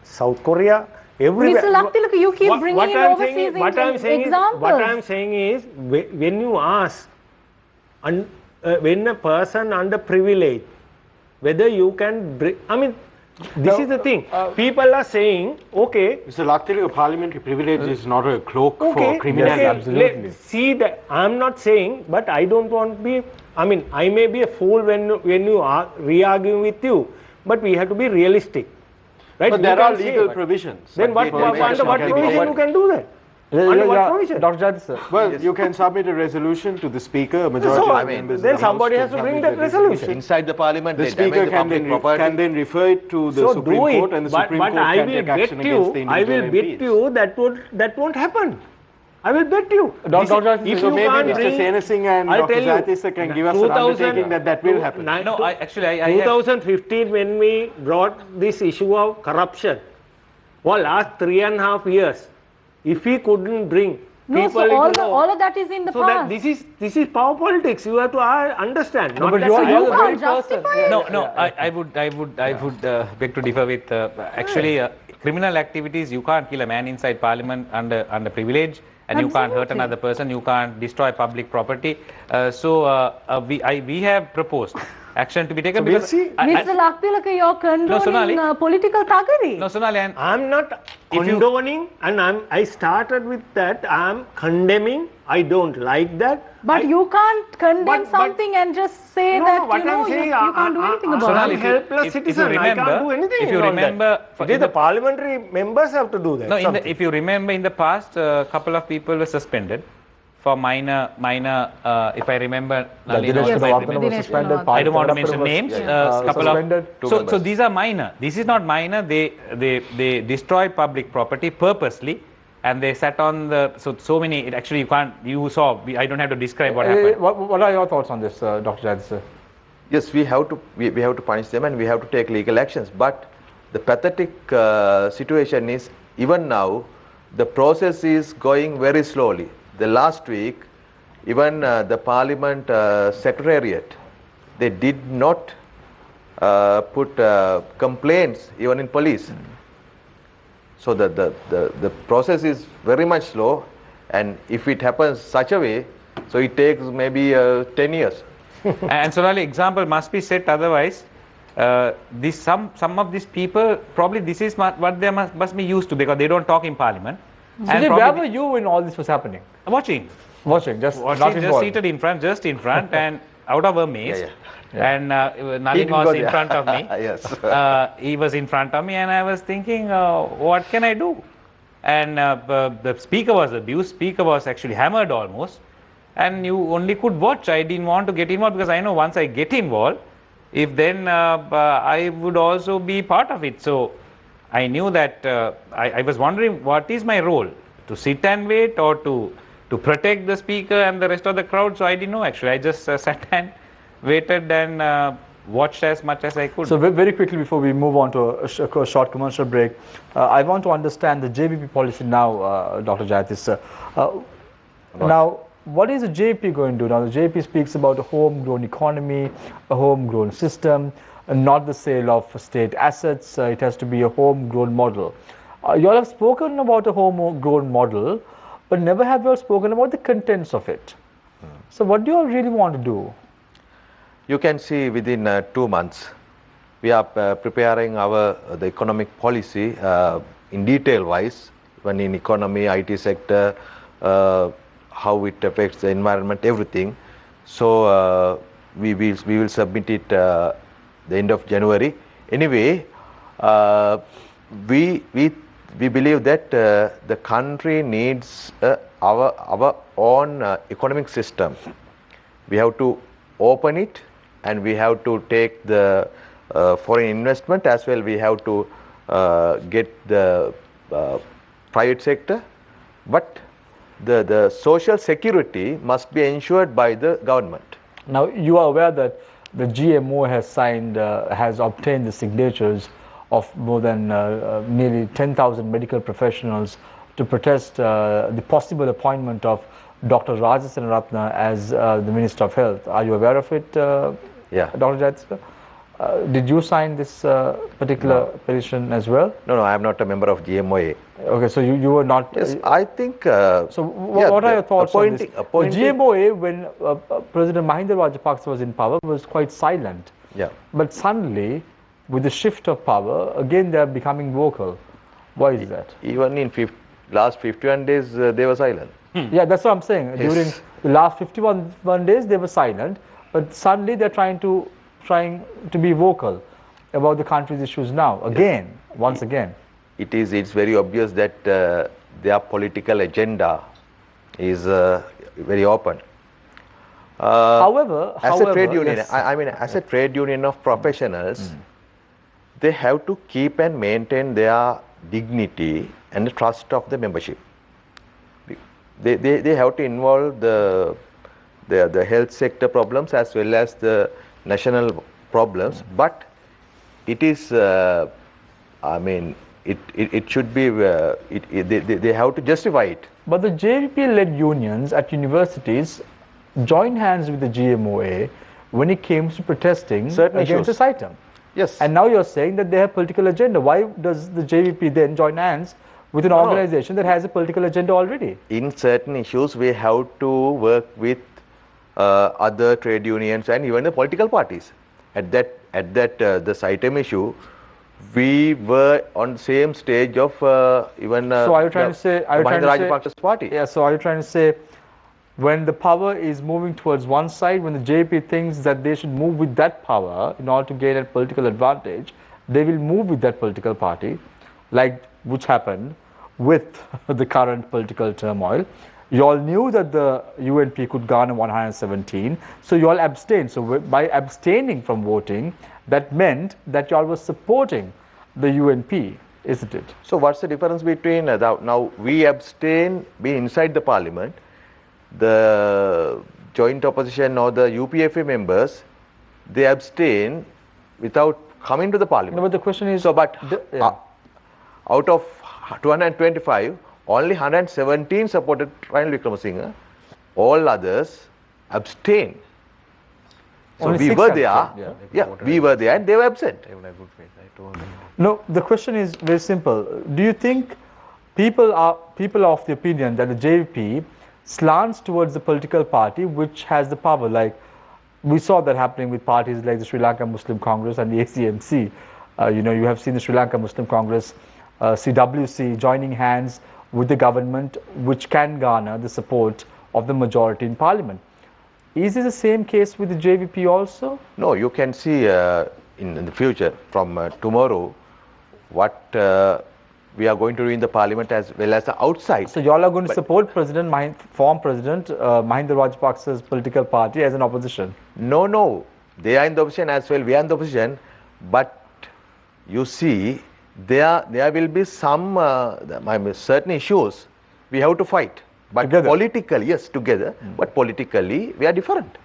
South Korea, everywhere. Mr. Laktilaka, you keep bringing in overseas examples. What I am saying is, when you ask, when a person underprivileged, whether you can bring, I mean, this is the thing. People are saying, okay. Mr. Laktilaka, parliamentary privilege is not a cloak for criminals. Absolutely. See that I'm not saying, but I don't want to be. I mean, I may be a fool when you are re-arguing with you, but we have to be realistic, right? But there are legal provisions. Then under what provision you can do that? Under what provision? Dr. Jadis, sir. Well, you can submit a resolution to the Speaker, a majority of members. Then somebody has to bring that resolution. Inside the Parliament, the Speaker can then refer it to the Supreme Court, and the Supreme Court can take action against the individual I will bet you that won't happen. I will bet you. So maybe Mr. Sena Singh and Dr. Jatisa can give us an undertaking that will happen. No, I 2015 when we brought this issue of corruption, for last 3.5 years, if we couldn't bring people all of that is in the past. This is power politics. You have to understand. No, but you can't justify it. No, I would beg to differ with actually criminal activities. You can't kill a man inside Parliament under privilege. And you can't hurt another person, you can't destroy public property. So we have proposed action to be taken. So we'll see. Mr. Laktilaka, you're condoning political thuggery. No, Sonali. I'm not condoning, and I started with that. I'm condemning. I don't like that. But you can't condemn something and just say that you can't do anything about it. I'm a helpless citizen. I can't do anything. If you remember, the parliamentary members have to do that. No, if you remember, in the past, a couple of people were suspended for minor. If I remember, I don't want to mention names. Couple of. So these are minor. This is not minor. They destroyed public property purposely. And they sat on so many. Actually, you saw. I don't have to describe what happened. What are your thoughts on this, Dr. Jadis? Yes, we have to punish them, and we have to take legal actions. But the pathetic situation is, even now, the process is going very slowly. The last week, even the Parliament Secretariat, they did not put complaints even in police. So the process is very much slow, and if it happens such a way, so it takes maybe 10 years. And Sonali, example must be set, otherwise some of these people, probably this is what they must be used to, because they don't talk in Parliament. And where were you when all this was happening? Watching, just seated in front, and out of a maze. And Nalin was in front of me. Yes. He was in front of me, and I was thinking, what can I do? And the speaker was, the abuse speaker was actually hammered almost. And you only could watch. I didn't want to get involved because I know once I get involved, if then I would also be part of it. So I knew that I was wondering, what is my role? To sit and wait, or to protect the speaker and the rest of the crowd? So I didn't know actually. I just sat and waited and watched as much as I could. So very quickly before we move on to a short commercial break, I want to understand the JVP policy now, Dr. Jayatis sir. Now, what is the JVP going to do? Now, the JVP speaks about a homegrown economy, a homegrown system, and not the sale of state assets. It has to be a homegrown model. You all have spoken about a homegrown model, but never have you all spoken about the contents of it. So what do you all really want to do? You can see within 2 months, we are preparing the economic policy in detail wise, when in economy, IT sector, how it affects the environment, everything. So we will submit it the end of January. Anyway, we believe that the country needs our own economic system. We have to open it, and we have to take the foreign investment as well. We have to get the private sector, but the social security must be ensured by the government. Now, you are aware that the GMO has obtained the signatures of more than nearly 10,000 medical professionals to protest the possible appointment of Dr. Rajasen Ratna as the Minister of Health. Are you aware of it, Dr. Jayatis? Did you sign this particular petition as well? No, I am not a member of GMOA. Okay, so you were not. Yes, I think. So what are your thoughts on this? The GMOA, when President Mahinda Rajapaksa was in power, was quite silent. Yeah. But suddenly, with the shift of power, again they are becoming vocal. Why is that? Even in last 51 days, they were silent. Yeah, that's what I'm saying. Yes. During the last 51 days, they were silent, but suddenly they're trying to be vocal about the country's issues now. Again, once again. It's very obvious that their political agenda is very open. However, as a trade union, yes. I mean, as a trade union of professionals, they have to keep and maintain their dignity and the trust of the membership. They have to involve the health sector problems as well as the national problems, but it is, I mean, it should be, they have to justify it. But the JVP-led unions at universities joined hands with the GMOA when it came to protesting against this item. Yes. And now you're saying that they have political agenda. Why does the JVP then join hands with an organization that has a political agenda already? In certain issues, we have to work with other trade unions and even the political parties. At that the SITEM issue, we were on the same stage of even so are you trying to say, Rajapaksa's party. Yeah, so are you trying to say when the power is moving towards one side, when the JVP thinks that they should move with that power in order to gain a political advantage, they will move with that political party, like which happened with the current political turmoil. You all knew that the UNP could garner 117, so you all abstained. So by abstaining from voting, that meant that you all were supporting the UNP, isn't it? So what's the difference between now we abstain, be inside the parliament, the joint opposition or the UPFA members, they abstain without coming to the parliament. No, but the question is, so but out of 225, only 117 supported Ranil Wickremesinghe. All others abstained. So only we were there. Yeah, we were there, and they were absent. No, the question is very simple. Do you think people are of the opinion that the JVP slants towards the political party which has the power? Like we saw that happening with parties like the Sri Lanka Muslim Congress and the ACMC. You have seen the Sri Lanka Muslim Congress, CWC joining hands with the government, which can garner the support of the majority in parliament. Is this the same case with the JVP also? No, you can see in the future from tomorrow what we are going to do in the parliament as well as the outside. So you all are going to support former President Mahinda Rajapaksa's political party as an opposition? No, they are in the opposition as well, we are in the opposition, but you see there will be some certain issues we have to fight. But together. Politically, yes, together, but politically we are different.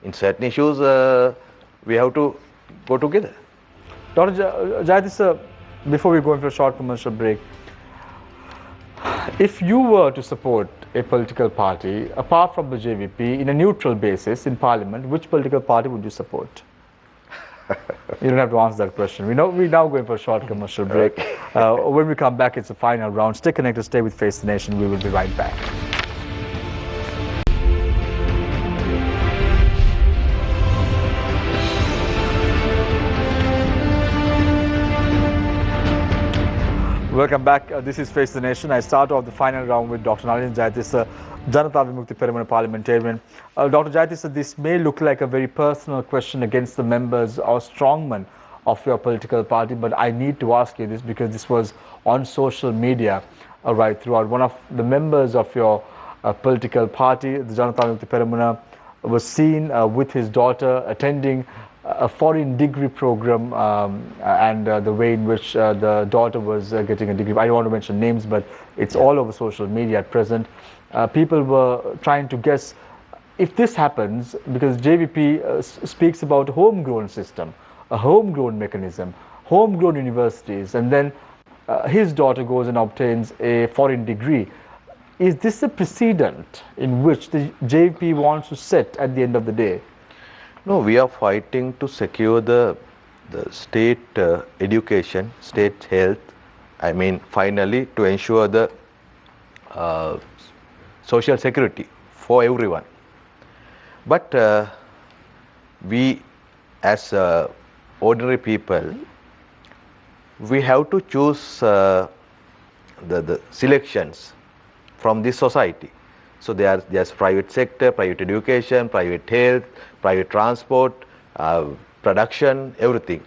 In certain issues we have to go together. Dr. Jayatissa, before we go into a short commercial break, if you were to support a political party, apart from the JVP, in a neutral basis in Parliament, which political party would you support? You don't have to answer that question. We're now going for a short commercial break. When we come back, it's the final round. Stay connected, stay with Face the Nation. We will be right back. Welcome back. This is Face the Nation. I start off the final round with Dr. Nalin Jayatissa, Janata Vimukti Peramana parliamentarian. Dr. Jayatissa, this may look like a very personal question against the members or strongmen of your political party, but I need to ask you this because this was on social media right throughout. One of the members of your political party, the Janata Vimukti Peramana, was seen with his daughter attending a foreign degree program and the way in which the daughter was getting a degree. I don't want to mention names, but it's all over social media at present. People were trying to guess if this happens, because JVP speaks about a homegrown system, a homegrown mechanism, homegrown universities, and then his daughter goes and obtains a foreign degree. Is this a precedent in which the JVP wants to set at the end of the day? No, we are fighting to secure the state education, state health, finally to ensure the social security for everyone. But we as ordinary people, we have to choose the selections from this society. So there's private sector, private education, private health, private transport, production, everything.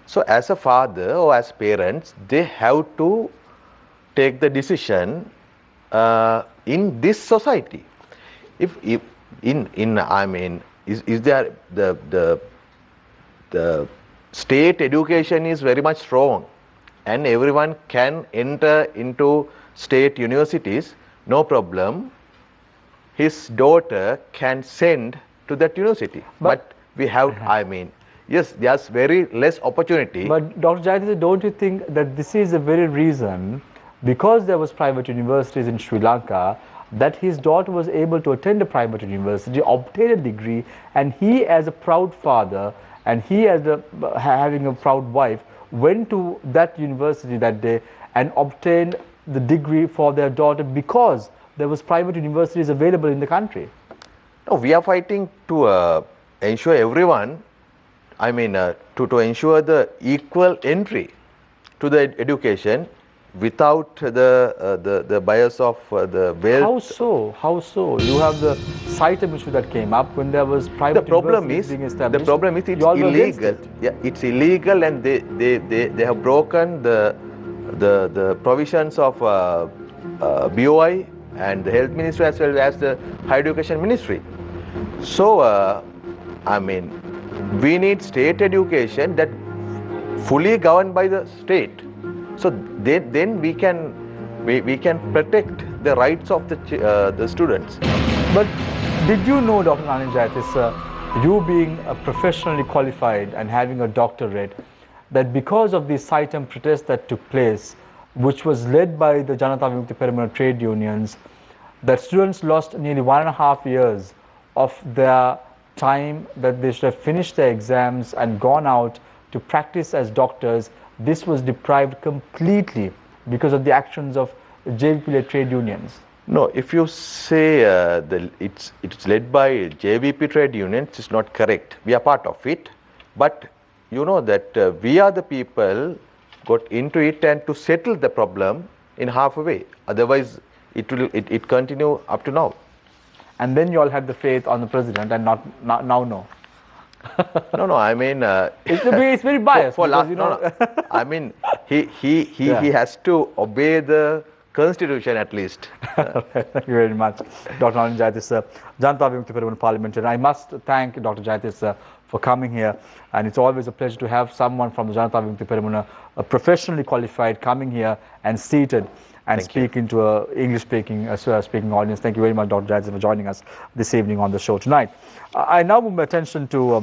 So as a father or as parents, they have to take the decision in this society. Is there the state education is very much strong and everyone can enter into state universities, no problem. His daughter can send to that university, but we have, yes, there's very less opportunity. But Dr. Jayatissa, don't you think that this is the very reason, because there was private universities in Sri Lanka, that his daughter was able to attend a private university, obtain a degree, and he as a proud father, and he as having a proud wife, went to that university that day and obtained the degree for their daughter because there was private universities available in the country? No, we are fighting to ensure everyone, to ensure the equal entry to the education without the bias of the wealth. How so? You have the Saitam issue that came up when there was private universities being established. The problem is it's illegal. Yeah, it's illegal, and they have broken the provisions of BOI and the health ministry as well as the higher education ministry. So we need state education that fully governed by the state. So then we can protect the rights of the students. But did you know, Dr. Nalin Jayatissa, you being a professionally qualified and having a doctorate, that because of the Saitam protest that took place, which was led by the Janata Vimukti Peramana trade unions, that students lost nearly 1.5 years of their time that they should have finished their exams and gone out to practice as doctors. This was deprived completely because of the actions of JVP-led trade unions. No, if you say it's led by JVP trade unions, it's not correct. We are part of it, but you know that we are the people got into it and to settle the problem in halfway. Otherwise, it continue up to now. and then you all had the faith on the president and now no. No, I mean, It's very biased. For because, last, no. I mean, he has to obey the constitution at least. Thank you very much, Dr. Nalin Jayathi sir, Janata Vimukti Peramuna parliamentarian. I must thank Dr. Jayathi sir for coming here, and it's always a pleasure to have someone from the Janata Vimukti Peramuna, professionally qualified, coming here and seated and speaking to a English-speaking audience. Thank you very much, Dr. Jayathi, for joining us this evening on the show tonight. I now move my attention to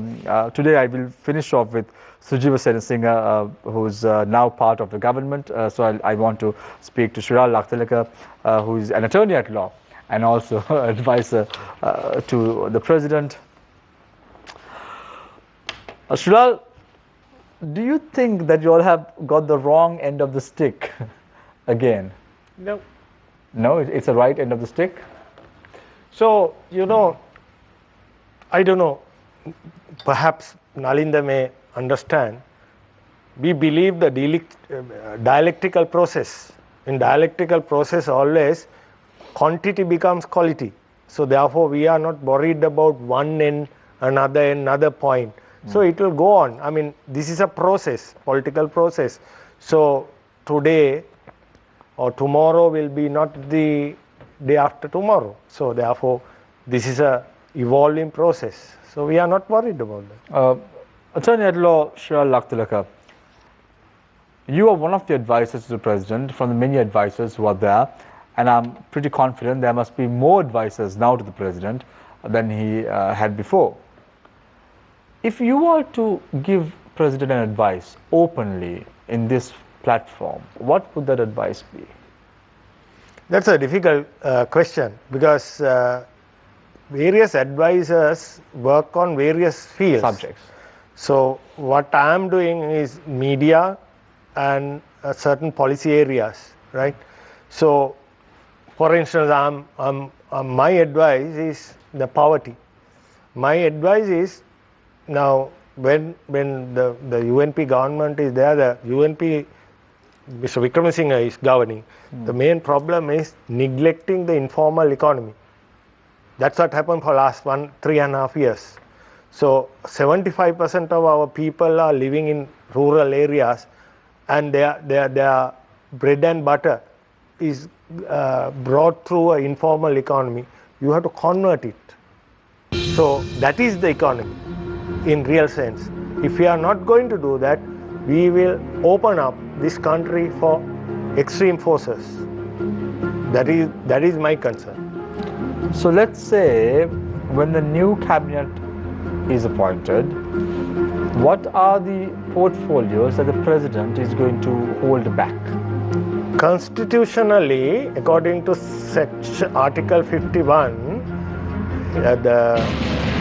today. I will finish off with Sujiva Senasinghe, who's now part of the government. So I want to speak to Shiral Lakhtalekar, who is an attorney at law and also advisor to the president. Shiral, do you think that you all have got the wrong end of the stick again? No. No, it's the right end of the stick? So, I don't know, perhaps Nalinda may understand, we believe the dialectical process. In dialectical process always quantity becomes quality. So therefore we are not worried about one end, another point. So it will go on. I mean, this is a process, political process. So today or tomorrow will be not the day after tomorrow. So therefore this is a evolving process. So we are not worried about that. Attorney at law Shiral Lakhtalekar, you are one of the advisors to the president from the many advisors who are there, and I'm pretty confident there must be more advisors now to the president than he had before. If you were to give president an advice openly in this platform, what would that advice be? That's a difficult question because various advisors work on various fields. Subjects. So what I am doing is media and certain policy areas, right? So, for instance, my advice is the poverty. My advice is now when the UNP government is there, the UNP Mr. Wickremesinghe is governing. The main problem is neglecting the informal economy. That's what happened for last 3.5 years. So 75% of our people are living in rural areas, and their bread and butter is brought through an informal economy. You have to convert it. So that is the economy in real sense. If we are not going to do that, we will open up this country for extreme forces. That is my concern. So let's say when the new cabinet is appointed, what are the portfolios that the president is going to hold back? Constitutionally, according to Article 51,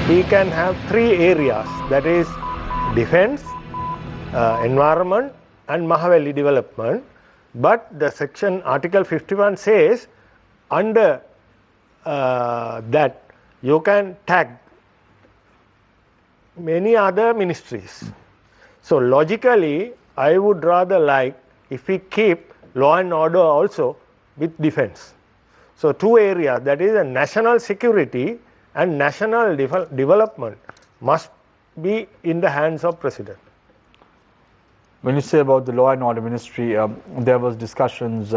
he can have 3 areas, that is defense, environment and Mahaweli development. But the Article 51 says under that you can tag many other ministries. So logically, I would rather like if we keep law and order also with defense. So 2 areas, that is a national security and national development, must be in the hands of president. When you say about the law and order ministry, there was discussions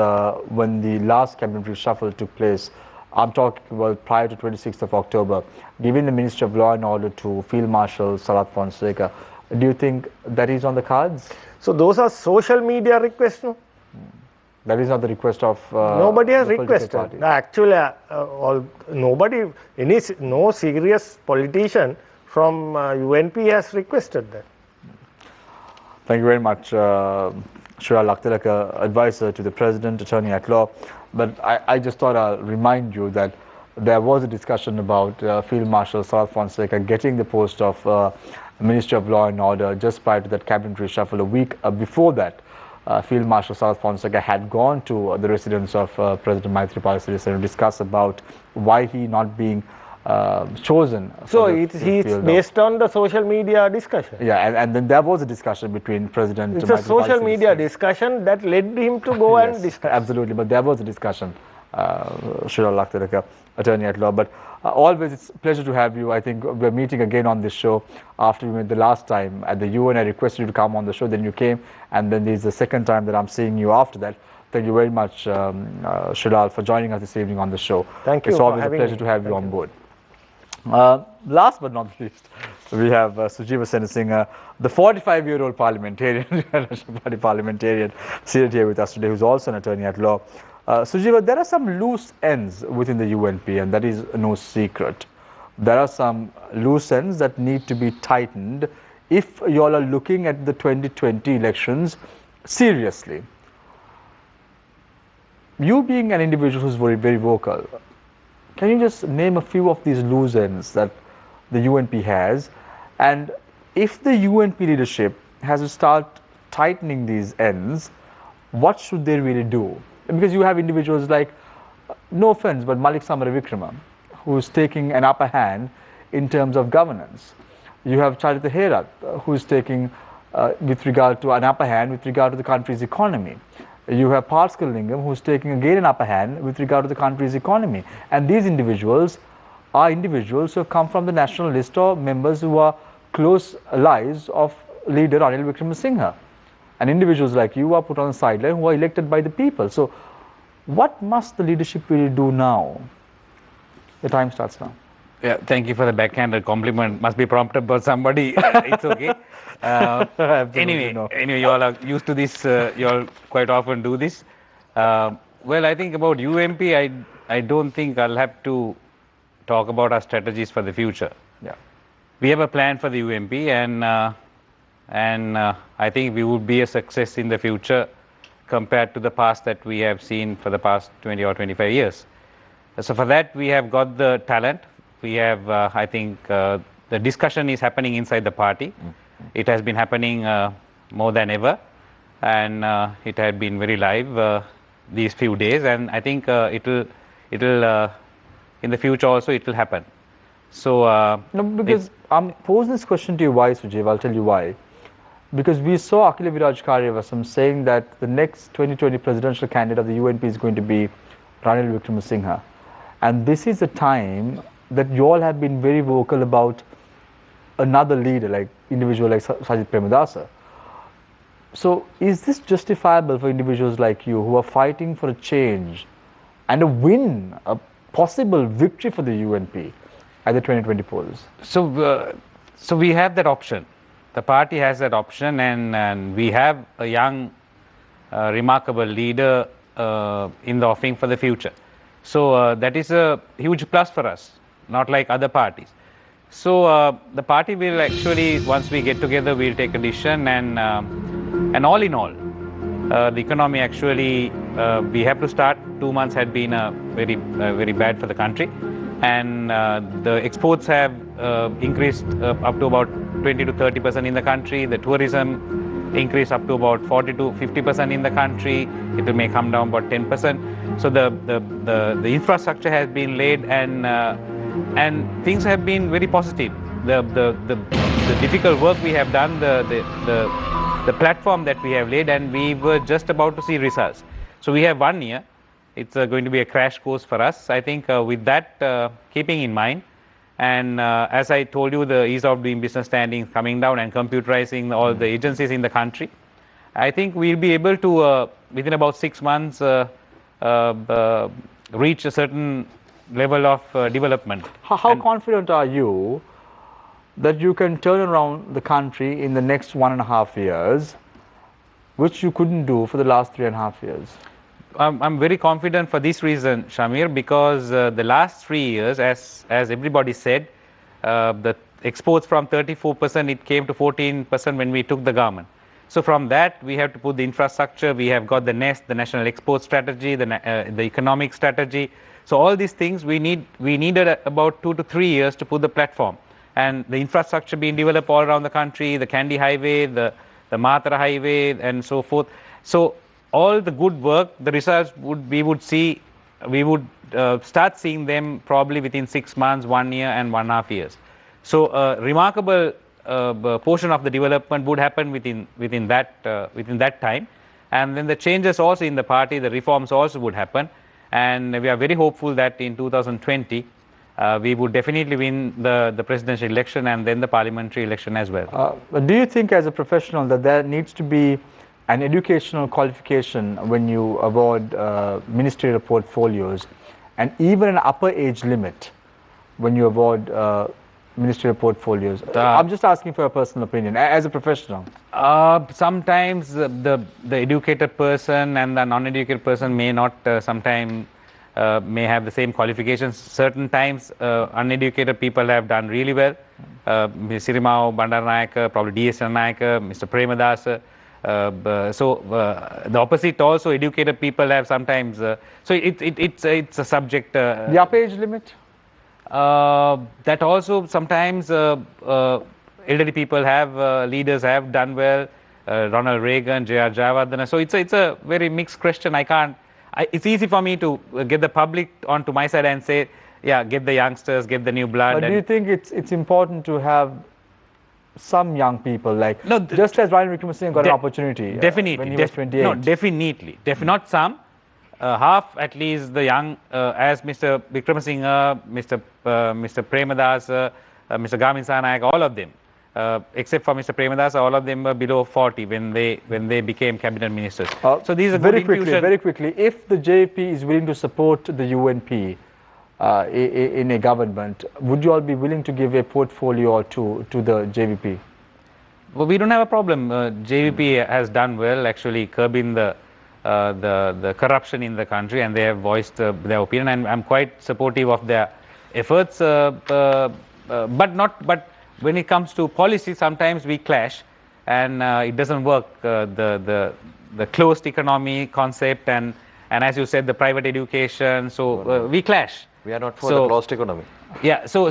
when the last cabinet reshuffle took place. I'm talking about prior to 26th of October, giving the Ministry of Law and Order to Field Marshal Sarat Fonseca. Do you think that is on the cards? So those are social media requests, no? That is not the request of nobody has requested. Actually, no serious politician from UNP has requested that. Thank you very much, Shiral Lakhtalekar, advisor to the president, attorney at law. But I just thought I'll remind you that there was a discussion about Field Marshal Sarat Fonseca getting the post of Minister of Law and Order just prior to that cabinet reshuffle. A week before that, Field Marshal Sarat Fonseca had gone to the residence of President Maithripala Sirisena to discuss about why he not being chosen. So it's based on the social media discussion. Yeah, and then there was a discussion between President. It's a social media discussion that led him to go and discuss. Absolutely, but there was a discussion, Shiral Lakhtalekar. attorney at law. But always it's a pleasure to have you. I think we're meeting again on this show after we met the last time at the UN. I requested you to come on the show, then you came, and then this is the second time that I'm seeing you after that. Thank you very much, Shiral, for joining us this evening on the show. Thank you. It's always a pleasure to have you on board. Last but not least, we have Sujiva Senasinghe, the 45-year-old parliamentarian, National Party parliamentarian, seated here with us today, who's also an attorney at law. Sujiva, there are some loose ends within the UNP, and that is no secret. There are some loose ends that need to be tightened if you all are looking at the 2020 elections seriously. You being an individual who's very, very vocal, can you just name a few of these loose ends that the UNP has? And if the UNP leadership has to start tightening these ends, what should they really do? Because you have individuals like, no offense, but Malik Samaravikrama, who's taking an upper hand in terms of governance. You have Charita Herath, who's taking, with regard to an upper hand with regard to the country's economy. You have Parskal Lingam, who's taking again an upper hand with regard to the country's economy. And these individuals are individuals who have come from the national list of members who are close allies of leader Ranil Wickremesinghe. And individuals like you are put on the sideline who are elected by the people. So what must the leadership really do now? The time starts now. Yeah, thank you for the backhanded compliment. Must be prompted by somebody. It's okay. Anyway, you all are used to this. You all quite often do this. Well, I think about UMP, I don't think I'll have to talk about our strategies for the future. Yeah. We have a plan for the UMP, and I think we would be a success in the future compared to the past that we have seen for the past 20 or 25 years. So for that, we have got the talent. We have, I think, the discussion is happening inside the party. It has been happening more than ever, and it had been very live these few days. And I think it'll in the future also it will happen. So no, because I'm posing this question to you. Why, Sujiv? I'll tell you why. Because we saw Akhila Viraj Karyavasam saying that the next 2020 presidential candidate of the UNP is going to be Ranil Wickremesinghe, and this is a time that you all have been very vocal about another leader, like individual like Sajid Premadasa. So is this justifiable for individuals like you who are fighting for a change and a win, a possible victory for the UNP at the 2020 polls? So we have that option. The party has that option, and we have a young, remarkable leader in the offing for the future. So that is a huge plus for us, not like other parties. So the party will actually, once we get together, we'll take a decision, and all in all, the economy actually, we have to start. 2 months had been very bad for the country, and the exports have increased up to about 20 to 30% in the country. The tourism increased up to about 40 to 50% in the country. It may come down about 10%. So the infrastructure has been laid, and things have been very positive. The difficult work we have done, the platform that we have laid, and we were just about to see results. So we have 1 year. It's going to be a crash course for us. I think with that keeping in mind, and as I told you, the ease of doing business standing coming down and computerizing all the agencies in the country, I think we'll be able to, within about 6 months, reach a certain level of development. How confident are you that you can turn around the country in the next 1.5 years, which you couldn't do for the last 3.5 years? I'm very confident for this reason, Shamir, because the last 3 years, as everybody said, the exports from 34%, it came to 14% when we took the government. So from that, we have to put the infrastructure. We have got the NEST, the National Export Strategy, the economic strategy. So all these things, we needed about 2 to 3 years to put the platform. And the infrastructure being developed all around the country, the Kandy Highway, the Matra Highway, and so forth. So all the good work, the results we would start seeing them probably within 6 months, 1 year, and 1.5 years. So a remarkable portion of the development would happen within that time, and then the changes also in the party, the reforms also would happen, and we are very hopeful that in 2020 we would definitely win the presidential election and then the parliamentary election as well. Do you think as a professional that there needs to be an educational qualification when you award ministerial portfolios, and even an upper age limit when you award ministerial portfolios? I'm just asking for a personal opinion as a professional. Sometimes the educated person and the non-educated person may not sometimes may have the same qualifications. Certain times uneducated people have done really well. Sirimao Bandaranaike, probably D.S. Naik, Mr. Premadasa. The opposite also, educated people have sometimes. So it's a subject. The upper age limit? That also sometimes elderly people have, leaders have done well. Ronald Reagan, J.R. Jayawardena. So it's a very mixed question. It's easy for me to get the public onto my side and say, yeah, get the youngsters, get the new blood. But do you think it's important to have some young people, like just as Ryan Wickremesinghe got an opportunity definitely, when he was 28? No, definitely. Not some. Half at least the young, as Mr. Wickremesinghe, Mr. Premadasa, Mr. Gamin Sanayak, all of them. Except for Mr. Premadasa, all of them were below 40 when they became cabinet ministers. So these are very quickly. If the JP is willing to support the UNP in a government, would you all be willing to give a portfolio or two to the JVP? Well, we don't have a problem. JVP has done well, actually curbing the corruption in the country, and they have voiced their opinion, and I'm quite supportive of their efforts. But when it comes to policy, sometimes we clash, and it doesn't work. The closed economy concept, and as you said, the private education. So we clash. We are not for the closed economy. Yeah. So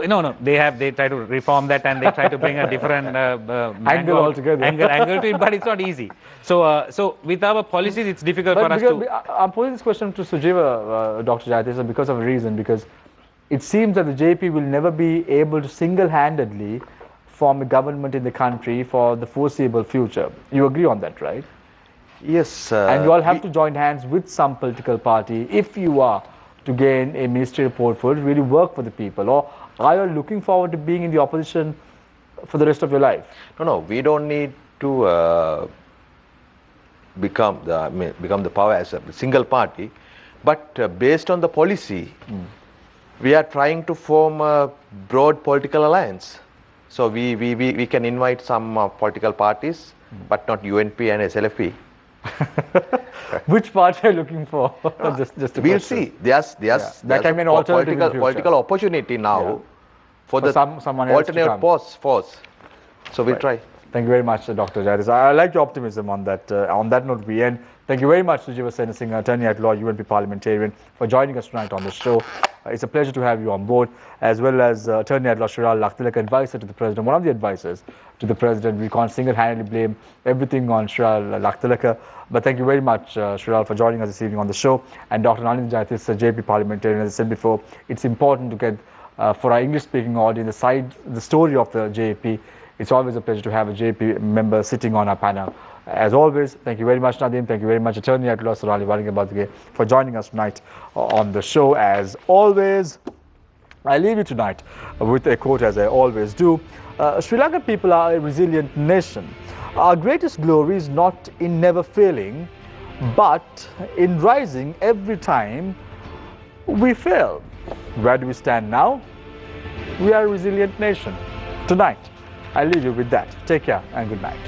no. They try to reform that, and they try to bring a different angle altogether. Angle to it, but it's not easy. So with our policies, it's difficult for us to. I'm posing this question to Sujiva, Dr. Jayatissa, because of a reason. Because it seems that the JP will never be able to single-handedly form a government in the country for the foreseeable future. You agree on that, right? Yes. And you all have to join hands with some political party if you are to gain a ministerial portfolio to really work for the people. Or are you looking forward to being in the opposition for the rest of your life? No. We don't need to become the power as a single party, but based on the policy. We are trying to form a broad political alliance. So we can invite some political parties, but not UNP and SLFP. Which party are you looking for? just we'll see. There's that can be an political opportunity now for the someone alternate force. So we'll try. Thank you very much, Dr. Jayatissa. I like your optimism on that. On that note, we end. Thank you very much, Sujiva Senasinghe, attorney at law, UNP parliamentarian, for joining us tonight on the show. It's a pleasure to have you on board, as well as attorney at law Shiral Lakhtilaka, advisor to the president, one of the advisors to the president. We can't single-handedly blame everything on Shiral Lakhtilaka. But thank you very much, Shiral, for joining us this evening on the show. And Dr. Nalini Jayatissa, JP parliamentarian, as I said before, it's important to get, for our English-speaking audience, the story of the JP. It's always a pleasure to have a JP member sitting on our panel. As always, thank you very much, Nadeem. Thank you very much, attorney at law Sarali Walingabadige, for joining us tonight on the show. As always, I leave you tonight with a quote, as I always do. Sri Lankan people are a resilient nation. Our greatest glory is not in never failing, but in rising every time we fail. Where do we stand now? We are a resilient nation. Tonight, I leave you with that. Take care and good night.